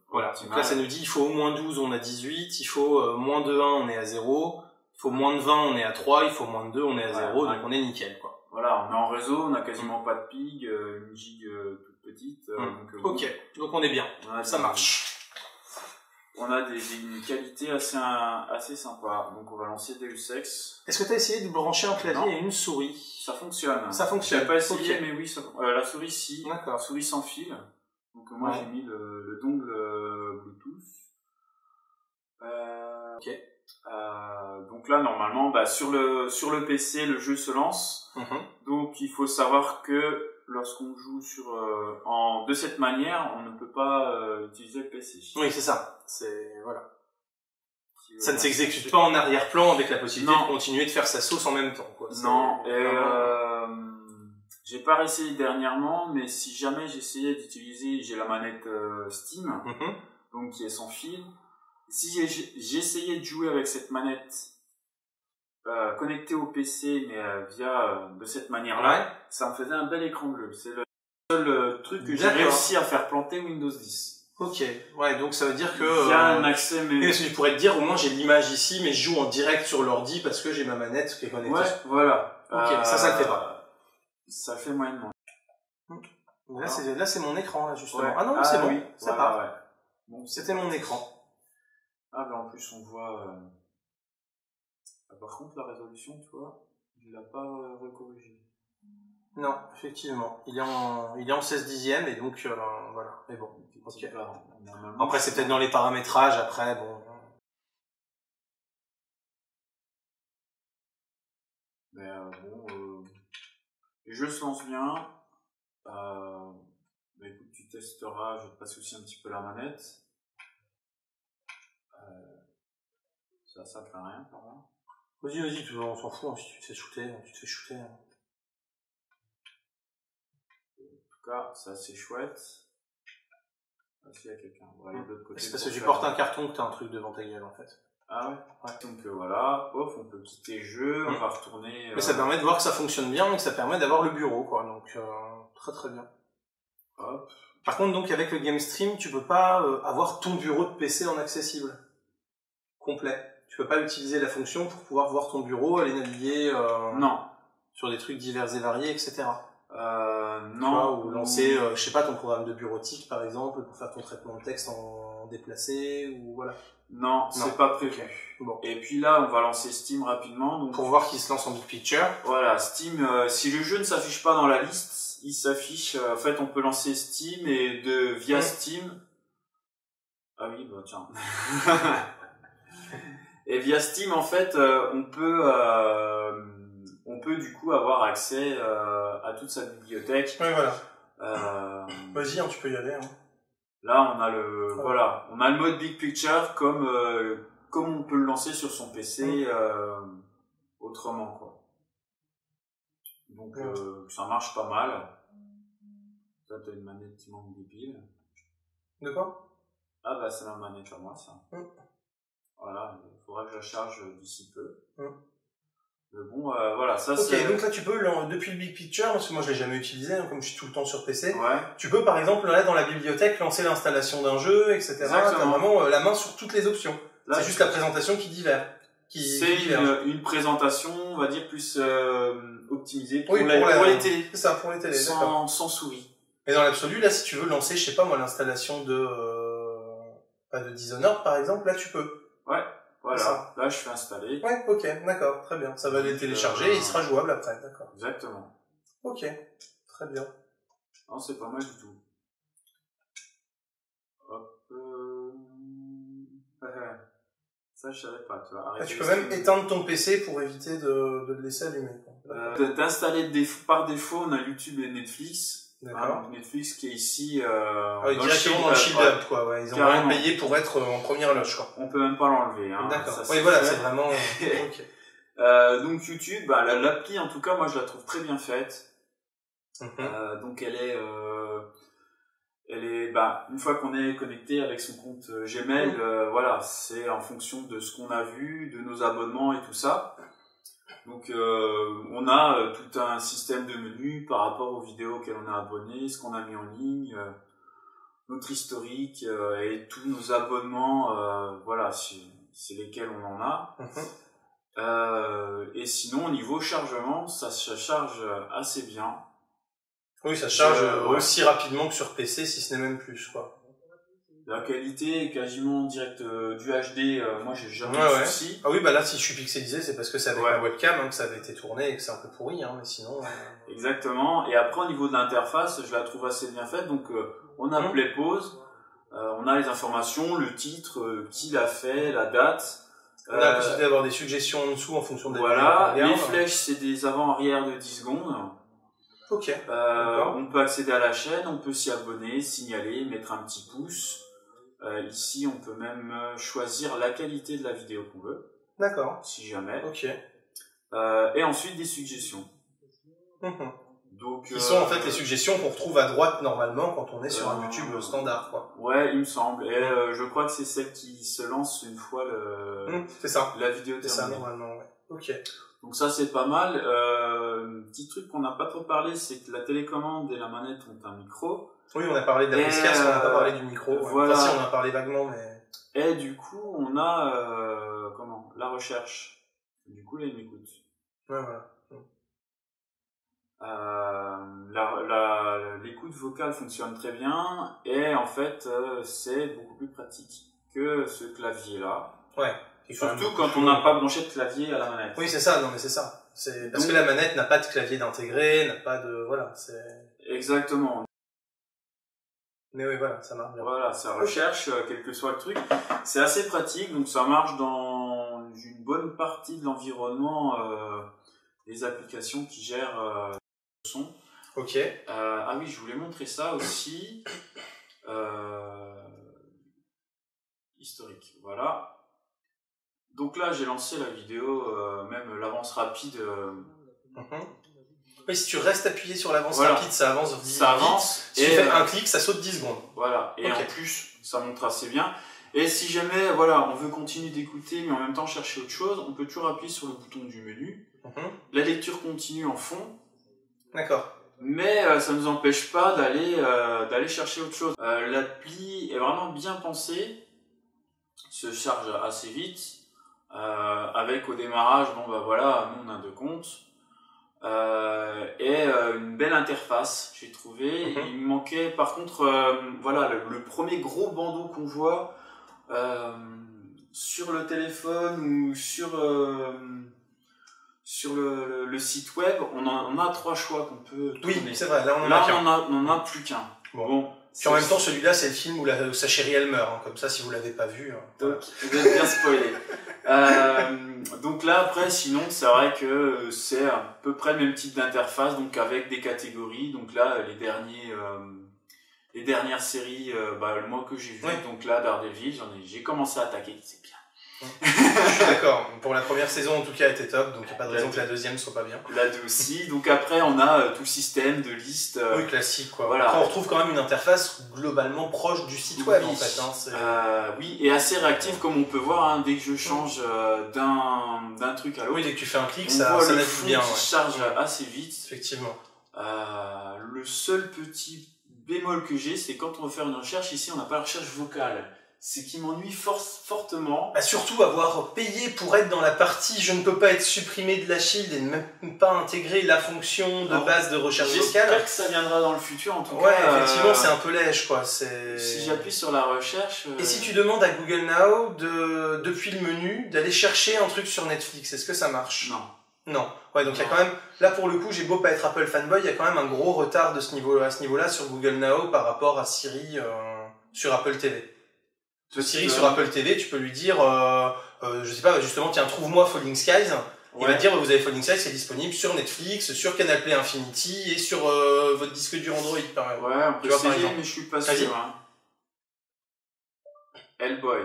Speaker 1: Voilà. Donc là, ça nous dit il faut au moins 12, on a 18, il faut moins de 1, on est à 0, il faut moins de 20, on est à 3, il faut moins de 2, on est à 0, donc on est nickel, quoi.
Speaker 2: Voilà, on est en réseau, on n'a quasiment pas de ping, une gig toute petite.
Speaker 1: Ok, donc on est bien, ça marche.
Speaker 2: On a une qualité assez sympa, donc on va lancer Deus Ex.
Speaker 1: Est-ce que tu as essayé de brancher un clavier et une souris?
Speaker 2: Ça fonctionne.
Speaker 1: Ça fonctionne.
Speaker 2: J'ai pas essayé, mais oui, la souris si.
Speaker 1: D'accord.
Speaker 2: Souris sans fil. Donc moi j'ai mis le dongle Bluetooth.
Speaker 1: Ok.
Speaker 2: Donc là normalement, sur le PC, le jeu se lance. Donc il faut savoir que lorsqu'on joue de cette manière, on ne peut pas utiliser le PC.
Speaker 1: Oui, c'est ça. Voilà. Ça ne s'exécute pas en arrière-plan avec la possibilité de continuer de faire sa sauce en même temps, quoi.
Speaker 2: Non. J'ai pas essayé dernièrement, mais si jamais j'essayais d'utiliser, j'ai la manette Steam, donc qui est sans fil. Si j'essayais de jouer avec cette manette connectée au PC, mais de cette manière-là, ça me faisait un bel écran bleu. C'est le seul truc que j'ai réussi à faire planter Windows 10.
Speaker 1: Ok, ouais, donc ça veut dire que...
Speaker 2: Il y a un accès, mais...
Speaker 1: Parce que je pourrais te dire, au moins j'ai l'image ici, mais je joue en direct sur l'ordi parce que j'ai ma manette qui est connectée.
Speaker 2: Ouais, voilà.
Speaker 1: Ok, ça le fait pas.
Speaker 2: Ça fait moyennement.
Speaker 1: Là, c'est mon écran, là, justement. Ouais. Ah non, c'est bon, oui, ça part. Ouais.
Speaker 2: Bon,
Speaker 1: c'était mon écran.
Speaker 2: En plus, on voit... par contre, la résolution, tu vois, il l'a pas recorrigé.
Speaker 1: Non, effectivement. Il est en 16 dixièmes, et donc, voilà. Mais bon. Okay. Après, c'est peut-être dans les paramétrages, après, bon.
Speaker 2: Mais les jeux se lancent bien. Écoute, tu testeras, je vais te passer aussi un petit peu la manette. Ça fait rien, par là.
Speaker 1: Vas-y, on s'en fout, si tu te fais shooter, tu te fais shooter.
Speaker 2: En tout cas, c'est assez chouette. S'il y a quelqu'un, on va aller de l'autre côté.
Speaker 1: C'est parce que tu portes un carton que t'as un truc devant ta gueule, en fait.
Speaker 2: Ah ouais. Donc voilà, on peut quitter le jeu, on va retourner...
Speaker 1: Mais ça permet de voir que ça fonctionne bien, et que ça permet d'avoir le bureau, quoi, donc très très bien.
Speaker 2: Hop.
Speaker 1: Par contre, donc, avec le Game Stream, tu peux pas avoir ton bureau de PC en accessible. Complet. Tu peux pas utiliser la fonction pour pouvoir voir ton bureau, aller naviguer sur des trucs divers et variés, etc.
Speaker 2: Non.
Speaker 1: Ou lancer, je sais pas, ton programme de bureautique, par exemple, pour faire ton traitement de texte en déplacé, ou voilà.
Speaker 2: Non, c'est pas prévu.
Speaker 1: Okay. Bon.
Speaker 2: Et puis là, on va lancer Steam rapidement. Donc...
Speaker 1: Pour voir qu'il se lance en Big Picture.
Speaker 2: Voilà, Steam, si le jeu ne s'affiche pas dans la liste, il s'affiche, en fait, on peut lancer Steam et via Steam... Ah oui, bah tiens. Et via Steam, en fait, on peut du coup avoir accès à toute sa bibliothèque.
Speaker 1: Oui, voilà. Vas-y, tu peux y aller.
Speaker 2: Là, on a le mode Big Picture comme on peut le lancer sur son PC autrement, quoi. Donc ça marche pas mal. Là, t'as une manette qui manque des piles.
Speaker 1: De quoi?
Speaker 2: Ah bah c'est ma manette à moi, ça. Voilà, il faudra que je la charge d'ici peu. Mais bon, voilà, ça c'est...
Speaker 1: Ok, donc là tu peux, depuis le Big Picture, parce que moi je l'ai jamais utilisé, comme je suis tout le temps sur PC,
Speaker 2: ouais.
Speaker 1: Tu peux par exemple là dans la bibliothèque lancer l'installation d'un jeu, etc. T'as vraiment la main sur toutes les options. C'est juste la présentation qui diverge.
Speaker 2: C'est une présentation, on va dire, plus optimisée pour,
Speaker 1: pour
Speaker 2: les télés.
Speaker 1: C'est ça, pour les télés,
Speaker 2: sans souris.
Speaker 1: Mais dans l'absolu, là si tu veux lancer, je sais pas moi, l'installation de Dishonored par exemple, là tu peux.
Speaker 2: Ouais. Voilà, là je fais installer.
Speaker 1: Ouais, ok, d'accord, très bien. Ça va les télécharger et il sera jouable après, d'accord.
Speaker 2: Exactement.
Speaker 1: Ok, très bien.
Speaker 2: Non, c'est pas mal du tout. Hop. Ça, je savais pas, tu vois.
Speaker 1: Tu peux même éteindre ton PC pour éviter de le laisser allumer.
Speaker 2: D'installer par défaut, on a YouTube et Netflix.
Speaker 1: D'accord.
Speaker 2: Netflix qui est ici
Speaker 1: directement dans le Shield Hub, quoi. Ouais. Ils ont vraiment payé pour être en première loge, quoi.
Speaker 2: On peut même pas l'enlever. Hein.
Speaker 1: D'accord. Oui, voilà, c'est vraiment... okay.
Speaker 2: Donc YouTube, l'appli en tout cas, moi je la trouve très bien faite. Donc elle est une fois qu'on est connecté avec son compte Gmail, voilà, c'est en fonction de ce qu'on a vu, de nos abonnements et tout ça. Donc on a tout un système de menus par rapport aux vidéos auxquelles on a abonné, ce qu'on a mis en ligne, notre historique et tous nos abonnements, voilà, c'est lesquels on en a. Et sinon au niveau chargement, ça se charge assez bien.
Speaker 1: Oui, ça charge aussi rapidement que sur PC, si ce n'est même plus, quoi.
Speaker 2: La qualité est quasiment directe du HD, moi j'ai jamais eu de soucis.
Speaker 1: Ah oui, bah là si je suis pixelisé, c'est parce que c'est avec la webcam hein, que ça avait été tourné et que c'est un peu pourri, hein, mais sinon...
Speaker 2: Exactement, et après au niveau de l'interface, je la trouve assez bien faite, donc on a play pause, on a les informations, le titre, qui l'a fait, la date.
Speaker 1: On a la possibilité d'avoir des suggestions en dessous en fonction des
Speaker 2: Voilà, les flèches c'est des avant-arrière de 10 secondes.
Speaker 1: Ok.
Speaker 2: On peut accéder à la chaîne, on peut s'y abonner, signaler, mettre un petit pouce. Ici, on peut même choisir la qualité de la vidéo qu'on veut.
Speaker 1: D'accord.
Speaker 2: Si jamais.
Speaker 1: Ok.
Speaker 2: Et ensuite, des suggestions. Donc,
Speaker 1: qui sont en fait les suggestions qu'on retrouve à droite normalement quand on est sur un YouTube standard, quoi.
Speaker 2: Ouais, il me semble. Et je crois que c'est celle qui se lance une fois
Speaker 1: c'est ça.
Speaker 2: La vidéo terminée.
Speaker 1: C'est ça, normalement, ouais. Ok.
Speaker 2: Donc ça, c'est pas mal. Petit truc qu'on n'a pas trop parlé, c'est que la télécommande et la manette ont un micro.
Speaker 1: Oui, on a parlé de la PSCAS, on n'a pas parlé du micro.
Speaker 2: Voilà.
Speaker 1: Enfin, si, on en a parlé vaguement, mais...
Speaker 2: Et du coup, on a la recherche. Du coup, là, il m'écoute.
Speaker 1: Ouais, voilà.
Speaker 2: L'écoute vocale fonctionne très bien et en fait, c'est beaucoup plus pratique que ce clavier-là.
Speaker 1: Ouais.
Speaker 2: Surtout quand on n'a pas branché de clavier à la manette.
Speaker 1: Oui, c'est ça, non mais c'est ça. Parce que la manette n'a pas de clavier d'intégrer, n'a pas de... Voilà, c'est...
Speaker 2: Exactement.
Speaker 1: Mais oui, voilà, ça marche bien.
Speaker 2: Voilà, ça recherche, quel que soit le truc. C'est assez pratique, donc ça marche dans une bonne partie de l'environnement des applications qui gèrent le son.
Speaker 1: Ok.
Speaker 2: Ah oui, je voulais montrer ça aussi. Historique, voilà. Donc là, j'ai lancé la vidéo, même l'avance rapide.
Speaker 1: Oui, si tu restes appuyé sur l'avance rapide, ça avance vite.
Speaker 2: Ça avance.
Speaker 1: Si tu fais un clic, ça saute 10 secondes.
Speaker 2: Voilà. Et en plus, ça montre assez bien. Et si jamais, voilà, on veut continuer d'écouter, mais en même temps chercher autre chose, on peut toujours appuyer sur le bouton du menu. La lecture continue en fond.
Speaker 1: D'accord.
Speaker 2: Mais ça ne nous empêche pas d'aller chercher autre chose. L'appli est vraiment bien pensée, se charge assez vite. Avec au démarrage, bon bah voilà, nous on a 2 comptes. Et une belle interface, j'ai trouvé. Il me manquait par contre, voilà, le premier gros bandeau qu'on voit sur le téléphone ou sur le site web, on a 3 choix qu'on peut tourner.
Speaker 1: Oui, c'est vrai, là on en
Speaker 2: a plus qu'un.
Speaker 1: Bon. Puis en même temps, celui-là, c'est le film où sa chérie elle meurt. Hein. Comme ça, si vous l'avez pas vu.
Speaker 2: Donc, vous êtes bien spoilé. Donc là, après, sinon, c'est vrai que c'est à peu près le même type d'interface, donc avec des catégories. Donc là, les dernières séries, moi que j'ai vu, donc là, Daredevil, j'ai commencé à attaquer, c'est bien.
Speaker 1: Je suis d'accord. Pour la première saison, en tout cas, elle était top, donc il n'y a pas de raison que la deuxième soit pas bien.
Speaker 2: La deux aussi. Donc après, on a tout le système de liste.
Speaker 1: Oui, classique, quoi.
Speaker 2: Voilà.
Speaker 1: Après, on retrouve quand même une interface globalement proche du site web, en fait.
Speaker 2: Oui, et assez réactive, comme on peut voir, hein, dès que je change d'un truc à l'autre.
Speaker 1: Oui, dès que tu fais un clic,
Speaker 2: ça
Speaker 1: navigue bien.
Speaker 2: Qui charge assez vite.
Speaker 1: Effectivement.
Speaker 2: Le seul petit bémol que j'ai, c'est quand on veut faire une recherche, ici, on n'a pas la recherche vocale. C'est qui m'ennuie fortement.
Speaker 1: Surtout avoir payé pour être dans la partie je ne peux pas être supprimé de la shield et ne même pas intégrer la fonction de base de recherche vocale.
Speaker 2: J'espère que ça viendra dans le futur en tout cas.
Speaker 1: Ouais, effectivement, c'est un peu lèche quoi.
Speaker 2: Si j'appuie sur la recherche...
Speaker 1: Et si tu demandes à Google Now, depuis le menu, d'aller chercher un truc sur Netflix, est-ce que ça marche?
Speaker 2: Non.
Speaker 1: Non. Ouais, donc il y a quand même, là pour le coup, j'ai beau pas être Apple fanboy, il y a quand même un gros retard à ce niveau-là sur Google Now par rapport à Siri sur Apple TV. Siri sur Apple TV, tu peux lui dire, je sais pas, justement, tiens, trouve-moi Falling Skies, Il va te dire vous avez Falling Skies, c'est disponible sur Netflix, sur Canal Play Infinity et sur votre disque dur Android par exemple.
Speaker 2: Ouais, on peut essayer, mais je suis pas sûr. Hein. Hellboy.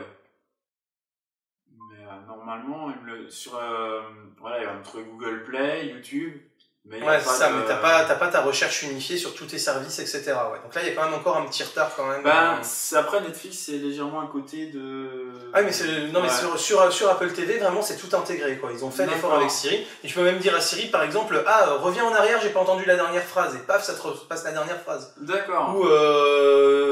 Speaker 2: Mais normalement, voilà, il y a entre Google Play, YouTube.
Speaker 1: Mais ouais, c'est ça, mais t'as pas ta recherche unifiée sur tous tes services, etc. Ouais. Donc là, il y a quand même encore un petit retard quand même.
Speaker 2: Après, Netflix, c'est légèrement à côté de...
Speaker 1: Ah mais sur Apple TV, vraiment, c'est tout intégré, quoi. Ils ont fait l'effort avec Siri. Et je peux même dire à Siri, par exemple, reviens en arrière, j'ai pas entendu la dernière phrase. Et paf, ça te passe la dernière phrase.
Speaker 2: D'accord.
Speaker 1: Ou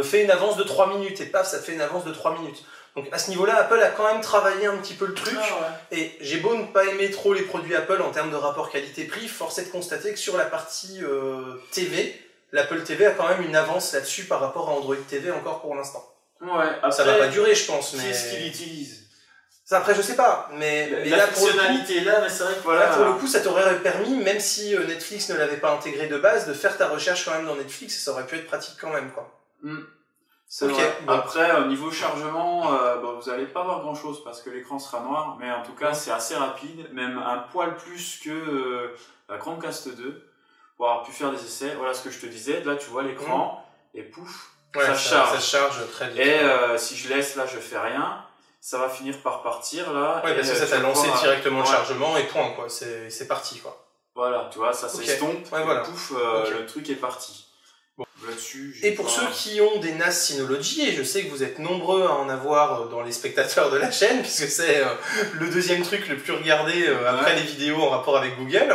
Speaker 1: fais une avance de 3 minutes. Et paf, ça te fait une avance de 3 minutes. Donc à ce niveau-là, Apple a quand même travaillé un petit peu le truc. Et j'ai beau ne pas aimer trop les produits Apple en termes de rapport qualité-prix, force est de constater que sur la partie TV, l'Apple TV a quand même une avance là-dessus par rapport à Android TV encore pour l'instant.
Speaker 2: Ouais, après,
Speaker 1: ça va pas durer, je pense.
Speaker 2: Qui est-ce qui l'utilise?
Speaker 1: Ça, après, je sais pas. Mais
Speaker 2: la fonctionnalité est là, mais c'est vrai que voilà.
Speaker 1: Là, pour le coup, ça t'aurait permis, même si Netflix ne l'avait pas intégré de base, de faire ta recherche quand même dans Netflix, et ça aurait pu être pratique quand même, quoi.
Speaker 2: Après, au niveau chargement, vous n'allez pas voir grand chose parce que l'écran sera noir, mais en tout cas c'est assez rapide, même un poil plus que la Chromecast 2 pour avoir pu faire des essais. Voilà ce que je te disais, là tu vois l'écran et pouf, ça
Speaker 1: charge très vite.
Speaker 2: Et si je laisse là, je fais rien, ça va finir par partir là.
Speaker 1: Ouais, parce que ça t'a lancé directement le chargement et point, quoi. C'est parti, quoi.
Speaker 2: Voilà, tu vois, ça s'estompe,
Speaker 1: voilà.
Speaker 2: Pouf, le truc est parti.
Speaker 1: Et pour ceux qui ont des NAS Synology, et je sais que vous êtes nombreux à en avoir dans les spectateurs de la chaîne, puisque c'est le deuxième truc le plus regardé après les vidéos en rapport avec Google,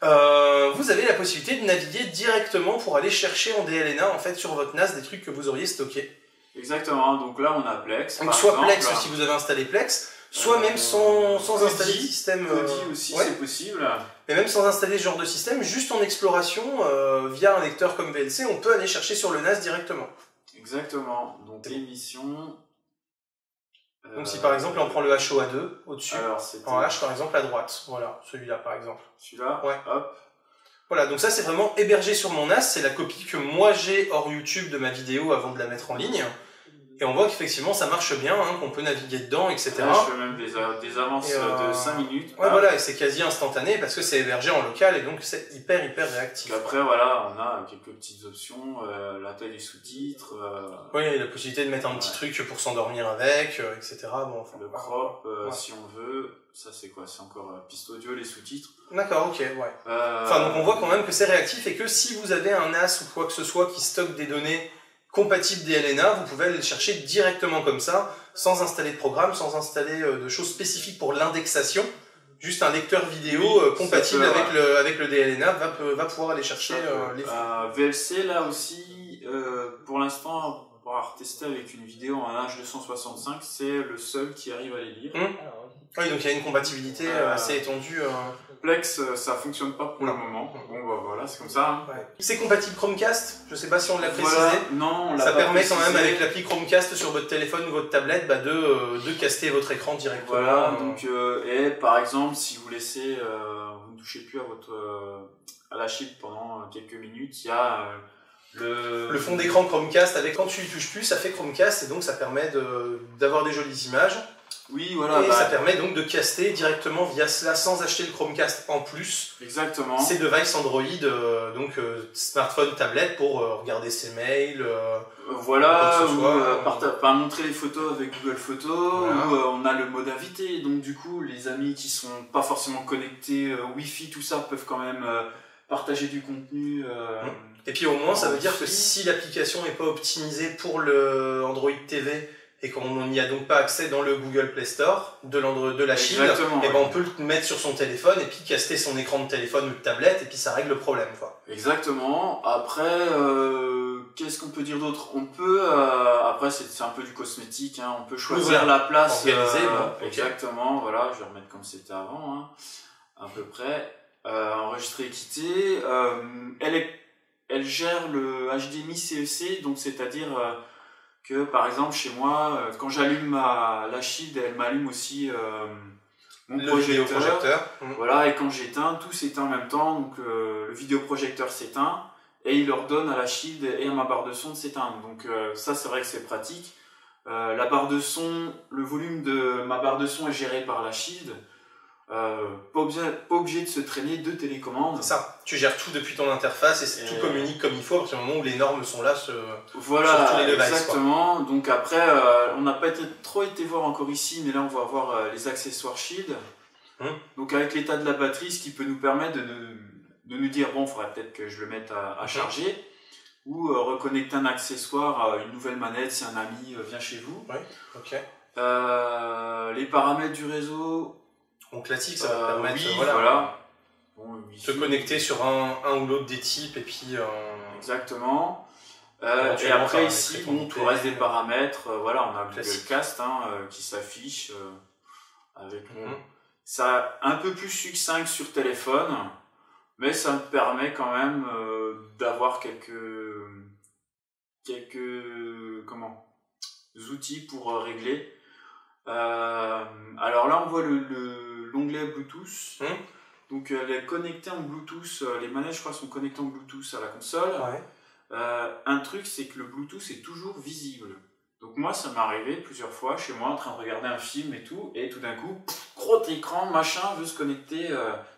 Speaker 1: vous avez la possibilité de naviguer directement pour aller chercher en DLNA en fait sur votre NAS des trucs que vous auriez stockés.
Speaker 2: Exactement, donc là on a Plex.
Speaker 1: Donc soit exemple, Plex si vous avez installé Plex, soit même sans installer le système.
Speaker 2: Kodi aussi c'est possible.
Speaker 1: Mais même sans installer ce genre de système, juste en exploration, via un lecteur comme VLC, on peut aller chercher sur le NAS directement.
Speaker 2: Exactement. Donc l'émission...
Speaker 1: Donc si par exemple on prend le HOA2 au-dessus, en H par exemple à droite, voilà, celui-là par exemple.
Speaker 2: Celui-là, hop.
Speaker 1: Voilà, donc ça c'est vraiment hébergé sur mon NAS, c'est la copie que moi j'ai hors YouTube de ma vidéo avant de la mettre en ligne. Et on voit qu'effectivement ça marche bien, qu'on peut naviguer dedans, etc.
Speaker 2: Là, je fais même des avances de 5 minutes.
Speaker 1: Ouais, voilà, et c'est quasi instantané parce que c'est hébergé en local et donc c'est hyper réactif.
Speaker 2: Donc après, voilà, on a quelques petites options, la taille des sous-titres.
Speaker 1: Oui, la possibilité de mettre un petit truc pour s'endormir avec, etc. Bon, enfin,
Speaker 2: le crop, si on veut. Ça, c'est quoi? C'est encore piste audio, les sous-titres.
Speaker 1: D'accord, ok, ouais. Enfin, donc on voit quand même que c'est réactif et que si vous avez un NAS ou quoi que ce soit qui stocke des données compatible DLNA, vous pouvez aller le chercher directement comme ça, sans installer de programme, sans installer de choses spécifiques pour l'indexation. Juste un lecteur vidéo compatible avec le DLNA va pouvoir aller chercher les flux.
Speaker 2: VLC, là aussi, pour l'instant, pour avoir testé avec une vidéo en H265, c'est le seul qui arrive à les lire.
Speaker 1: Oui, donc il y a une compatibilité assez étendue.
Speaker 2: Plex, ça fonctionne pas pour le moment. Bon, voilà, c'est comme ça.
Speaker 1: C'est compatible Chromecast, je sais pas si on l'a précisé.
Speaker 2: Non, on l'a
Speaker 1: ça
Speaker 2: pas
Speaker 1: permet
Speaker 2: précisé.
Speaker 1: quand même avec l'appli Chromecast sur votre téléphone ou votre tablette de caster votre écran directement.
Speaker 2: Voilà, donc, et par exemple, si vous laissez, vous ne touchez plus à la chip pendant quelques minutes, il y a
Speaker 1: le fond d'écran Chromecast avec quand tu y touches plus, ça fait Chromecast et donc ça permet d'avoir des jolies images.
Speaker 2: Oui, voilà.
Speaker 1: Et ça permet donc de caster directement via cela sans acheter le Chromecast en plus.
Speaker 2: Exactement.
Speaker 1: Ces devices Android, donc smartphone, tablette pour regarder ses mails.
Speaker 2: Voilà, montrer les photos avec Google Photos, où on a le mode invité, donc du coup les amis qui sont pas forcément connectés Wi-Fi, tout ça peuvent quand même partager du contenu.
Speaker 1: Et puis au moins ça veut dire que si l'application n'est pas optimisée pour le Android TV et qu'on n'y a donc pas accès dans le Google Play Store de la Shield, et ben on peut le mettre sur son téléphone et puis caster son écran de téléphone ou de tablette et puis ça règle le problème, quoi.
Speaker 2: Exactement. Après, qu'est-ce qu'on peut dire d'autre? On peut, après c'est un peu du cosmétique, on peut choisir la place. Exactement, voilà, je vais remettre comme c'était avant, à peu près. Enregistrer et quitter. Elle gère le HDMI CEC, donc c'est-à-dire que par exemple chez moi, quand j'allume la Shield, elle m'allume aussi mon projecteur. Voilà, et quand j'éteins, tout s'éteint en même temps, donc le vidéoprojecteur s'éteint et il ordonne à la Shield et à ma barre de son de s'éteindre. Donc ça c'est vrai que c'est pratique. La barre de son, le volume de ma barre de son est géré par la Shield. pas obligé de se traîner 2 télécommandes.
Speaker 1: C'est ça, tu gères tout depuis ton interface et tout communique comme il faut à partir du moment où les normes sont là sur tous les devices.
Speaker 2: Exactement. Quoi. Donc après, on n'a pas trop été voir encore ici, mais là on va voir les accessoires Shield. Donc avec l'état de la batterie, ce qui peut nous permettre de nous dire, bon, il faudrait peut-être que je le mette à charger, ou reconnecter un accessoire à une nouvelle manette si un ami vient chez vous.
Speaker 1: Oui, ok.
Speaker 2: Les paramètres du réseau...
Speaker 1: En classique, ça va permettre
Speaker 2: Bon,
Speaker 1: se connecter sur un ou l'autre des types et puis...
Speaker 2: Exactement. Et après ici, bon, tout le reste des paramètres, voilà, on a Google Cast qui s'affiche avec ça un peu plus succinct sur téléphone, mais ça me permet quand même d'avoir quelques outils pour régler. Alors là, on voit l'onglet Bluetooth. Donc elle est connectée en Bluetooth, les manettes je crois sont connectées en Bluetooth à la console. Un truc c'est que le Bluetooth est toujours visible. Donc moi ça m'est arrivé plusieurs fois chez moi en train de regarder un film et tout d'un coup, gros écran, machin, veut se connecter.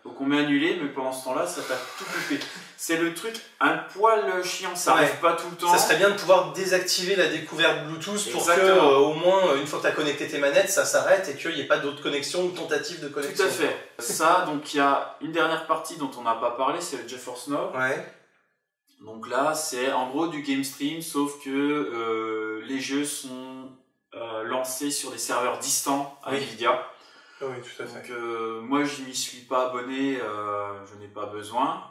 Speaker 2: Donc on met annulé, mais pendant ce temps-là ça t'a tout coupé. C'est le truc un poil chiant, ça arrive pas tout le temps.
Speaker 1: Ça serait bien de pouvoir désactiver la découverte Bluetooth pour que au moins une fois que tu as connecté tes manettes, ça s'arrête et qu'il n'y ait pas d'autres connexions ou tentatives de connexion.
Speaker 2: Tout à fait. Ça, donc il y a une dernière partie dont on n'a pas parlé, c'est le GeForce Now. Donc là, c'est en gros du game stream, sauf que les jeux sont lancés sur des serveurs distants à Nvidia.
Speaker 1: Oui, tout à fait.
Speaker 2: Donc moi, je m'y suis pas abonné, je n'ai pas besoin.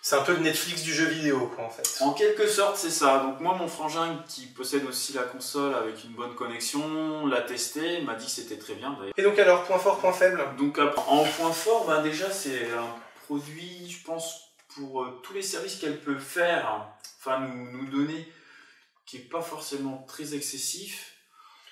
Speaker 1: C'est un peu le Netflix du jeu vidéo, quoi, en fait.
Speaker 2: En quelque sorte, c'est ça. Donc moi, mon frangin qui possède aussi la console avec une bonne connexion, l'a testé, m'a dit que c'était très bien.
Speaker 1: Et donc alors, point fort, point faible?
Speaker 2: Donc en point fort, déjà, c'est un produit, je pense, pour tous les services qu'elle peut faire, enfin nous donner, qui n'est pas forcément très excessif.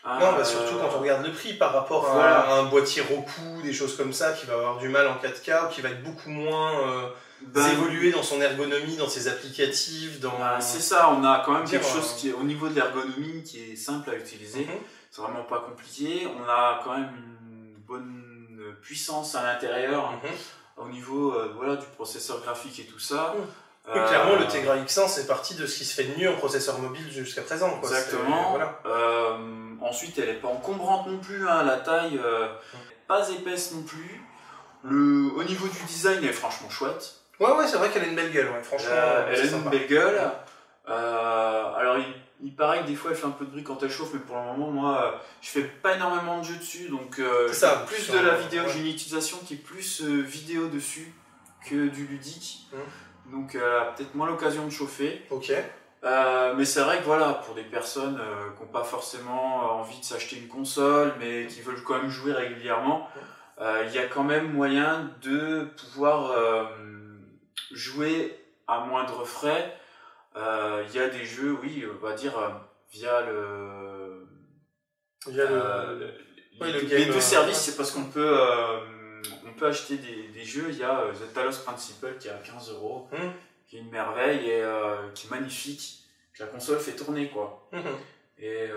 Speaker 1: Non, surtout quand on regarde le prix par rapport à un boîtier Roku, des choses comme ça, qui va avoir du mal en 4K, ou qui va être beaucoup moins évolué dans son ergonomie, dans ses applicatifs.
Speaker 2: C'est ça, on a quand même quelque chose qui est au niveau de l'ergonomie qui est simple à utiliser. C'est vraiment pas compliqué. On a quand même une bonne puissance à l'intérieur. Au niveau du processeur graphique et tout ça.
Speaker 1: Oui, clairement, le Tegra X1, c'est partie de ce qui se fait de mieux en processeur mobile jusqu'à présent. Quoi.
Speaker 2: Exactement. Ensuite, elle n'est pas encombrante non plus, la taille, pas épaisse non plus. Au niveau du design, elle est franchement chouette.
Speaker 1: Ouais, c'est vrai qu'elle a une belle gueule, franchement.
Speaker 2: Elle a une belle gueule. Alors, il paraît que des fois elle fait un peu de bruit quand elle chauffe, mais pour le moment, moi, je fais pas énormément de jeux dessus, donc plus de la vidéo. J'ai une utilisation qui est plus vidéo dessus que du ludique, donc peut-être moins l'occasion de chauffer. Mais c'est vrai que pour des personnes qui n'ont pas forcément envie de s'acheter une console, mais qui veulent quand même jouer régulièrement, il y a quand même moyen de pouvoir jouer à moindre frais. Il y a des jeux, on va dire, via les deux services, c'est parce qu'on peut acheter des jeux. Il y a The Talos Principle qui est à 15 €, qui est une merveille et qui est magnifique, que la console fait tourner, quoi. Et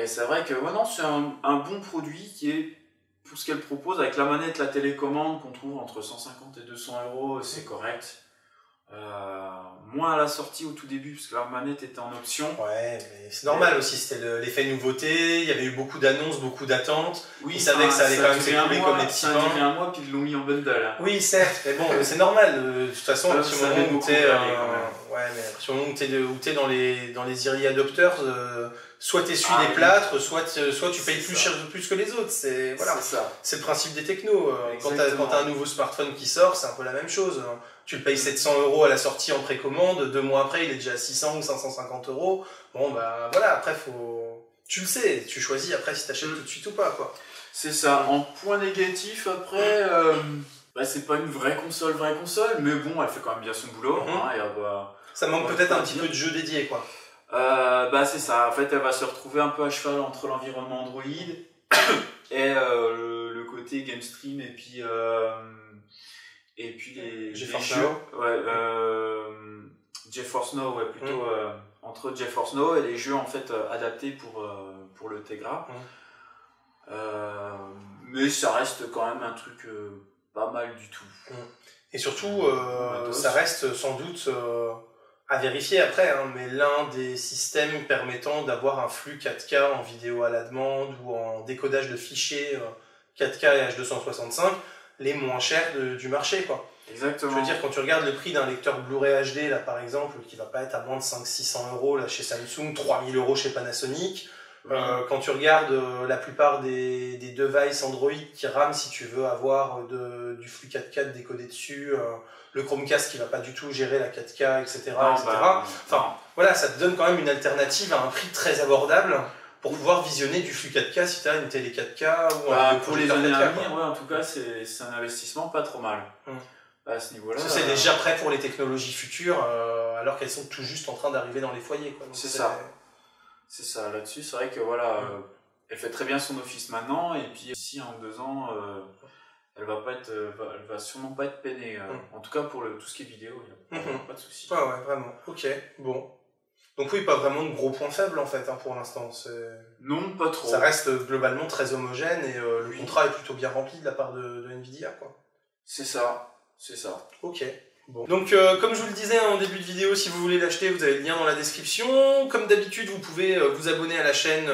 Speaker 2: c'est vrai que c'est un bon produit qui est, pour ce qu'elle propose, avec la manette, la télécommande qu'on trouve entre 150 et 200 €, c'est correct. Moins à la sortie au tout début parce que la manette était en option.
Speaker 1: Ouais, mais c'est normal aussi, c'était l'effet nouveauté, il y avait eu beaucoup d'annonces, beaucoup d'attentes. Ils savaient que ça allait quand même s'écouler comme les petits pains.
Speaker 2: Ça a duré un mois puis ils l'ont mis en bundle.
Speaker 1: Oui, certes, mais bon, c'est normal. De toute façon, à partir du moment où t'es dans les early adopters, soit t'essuies les plâtres, soit tu payes plus que les autres. C'est le principe des technos. Quand t'as un nouveau smartphone qui sort, c'est un peu la même chose. Tu le payes 700 € à la sortie en précommande, 2 mois après il est déjà à 600 ou 550 €. Bon après tu le sais, tu choisis après si t'achètes tout de suite ou pas, quoi.
Speaker 2: C'est ça. En point négatif après, c'est pas une vraie console, mais bon, elle fait quand même bien son boulot.
Speaker 1: Ça manque peut-être un petit peu de jeu dédié, quoi.
Speaker 2: C'est ça. En fait, elle va se retrouver un peu à cheval entre l'environnement Android et le côté game stream et puis les
Speaker 1: GeForce
Speaker 2: jeux. GeForce Now, plutôt entre GeForce Now et les jeux en fait adaptés pour le Tegra. Mais ça reste quand même un truc pas mal du tout.
Speaker 1: Et surtout, ça reste sans doute à vérifier après, hein, mais l'un des systèmes permettant d'avoir un flux 4K en vidéo à la demande ou en décodage de fichiers 4K et H265 les moins chers du marché, quoi.
Speaker 2: Exactement.
Speaker 1: Je veux dire, quand tu regardes le prix d'un lecteur Blu-ray HD, là par exemple, qui va pas être à moins de 500-600 € là, chez Samsung, 3000 € chez Panasonic, quand tu regardes la plupart des devices Android qui rament si tu veux avoir du flux 4K décodé dessus, le Chromecast qui va pas du tout gérer la 4K, etc.
Speaker 2: Non,
Speaker 1: etc. Enfin, voilà, ça te donne quand même une alternative à un prix très abordable pour pouvoir visionner du flux 4K si tu as une télé 4K ou un
Speaker 2: pour les années
Speaker 1: 4K,
Speaker 2: à venir, en tout cas, c'est un investissement pas trop mal. À ce niveau-là.
Speaker 1: C'est déjà prêt pour les technologies futures, alors qu'elles sont tout juste en train d'arriver dans les foyers.
Speaker 2: C'est ça. C'est ça. Là-dessus, c'est vrai que voilà, elle fait très bien son office maintenant, et puis ici en 2 ans, elle va sûrement pas être peinée. En tout cas pour tout ce qui est vidéo, il n'y a pas de souci.
Speaker 1: Ah ouais, vraiment. Ok, bon. Donc oui, pas vraiment de gros points faibles en fait, hein, pour l'instant.
Speaker 2: Non, pas trop.
Speaker 1: Ça reste globalement très homogène et le contrat est plutôt bien rempli de la part de Nvidia, quoi.
Speaker 2: C'est ça. C'est ça.
Speaker 1: Ok. Bon. Donc, comme je vous le disais en début de vidéo, si vous voulez l'acheter, vous avez le lien dans la description. Comme d'habitude, vous pouvez vous abonner à la chaîne,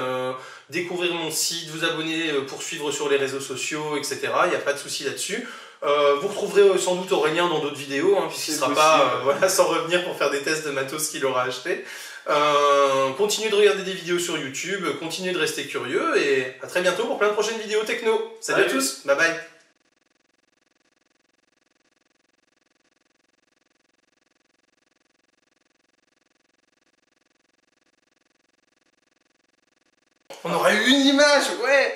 Speaker 1: découvrir mon site, vous abonner pour suivre sur les réseaux sociaux, etc. Il n'y a pas de souci là-dessus. Vous retrouverez sans doute Aurélien dans d'autres vidéos, hein, puisqu'il ne sera pas voilà, sans revenir pour faire des tests de matos qu'il aura acheté. Continuez de regarder des vidéos sur YouTube, continuez de rester curieux, et à très bientôt pour plein de prochaines vidéos techno. Salut à tous, bye bye. On aurait eu une image, ouais.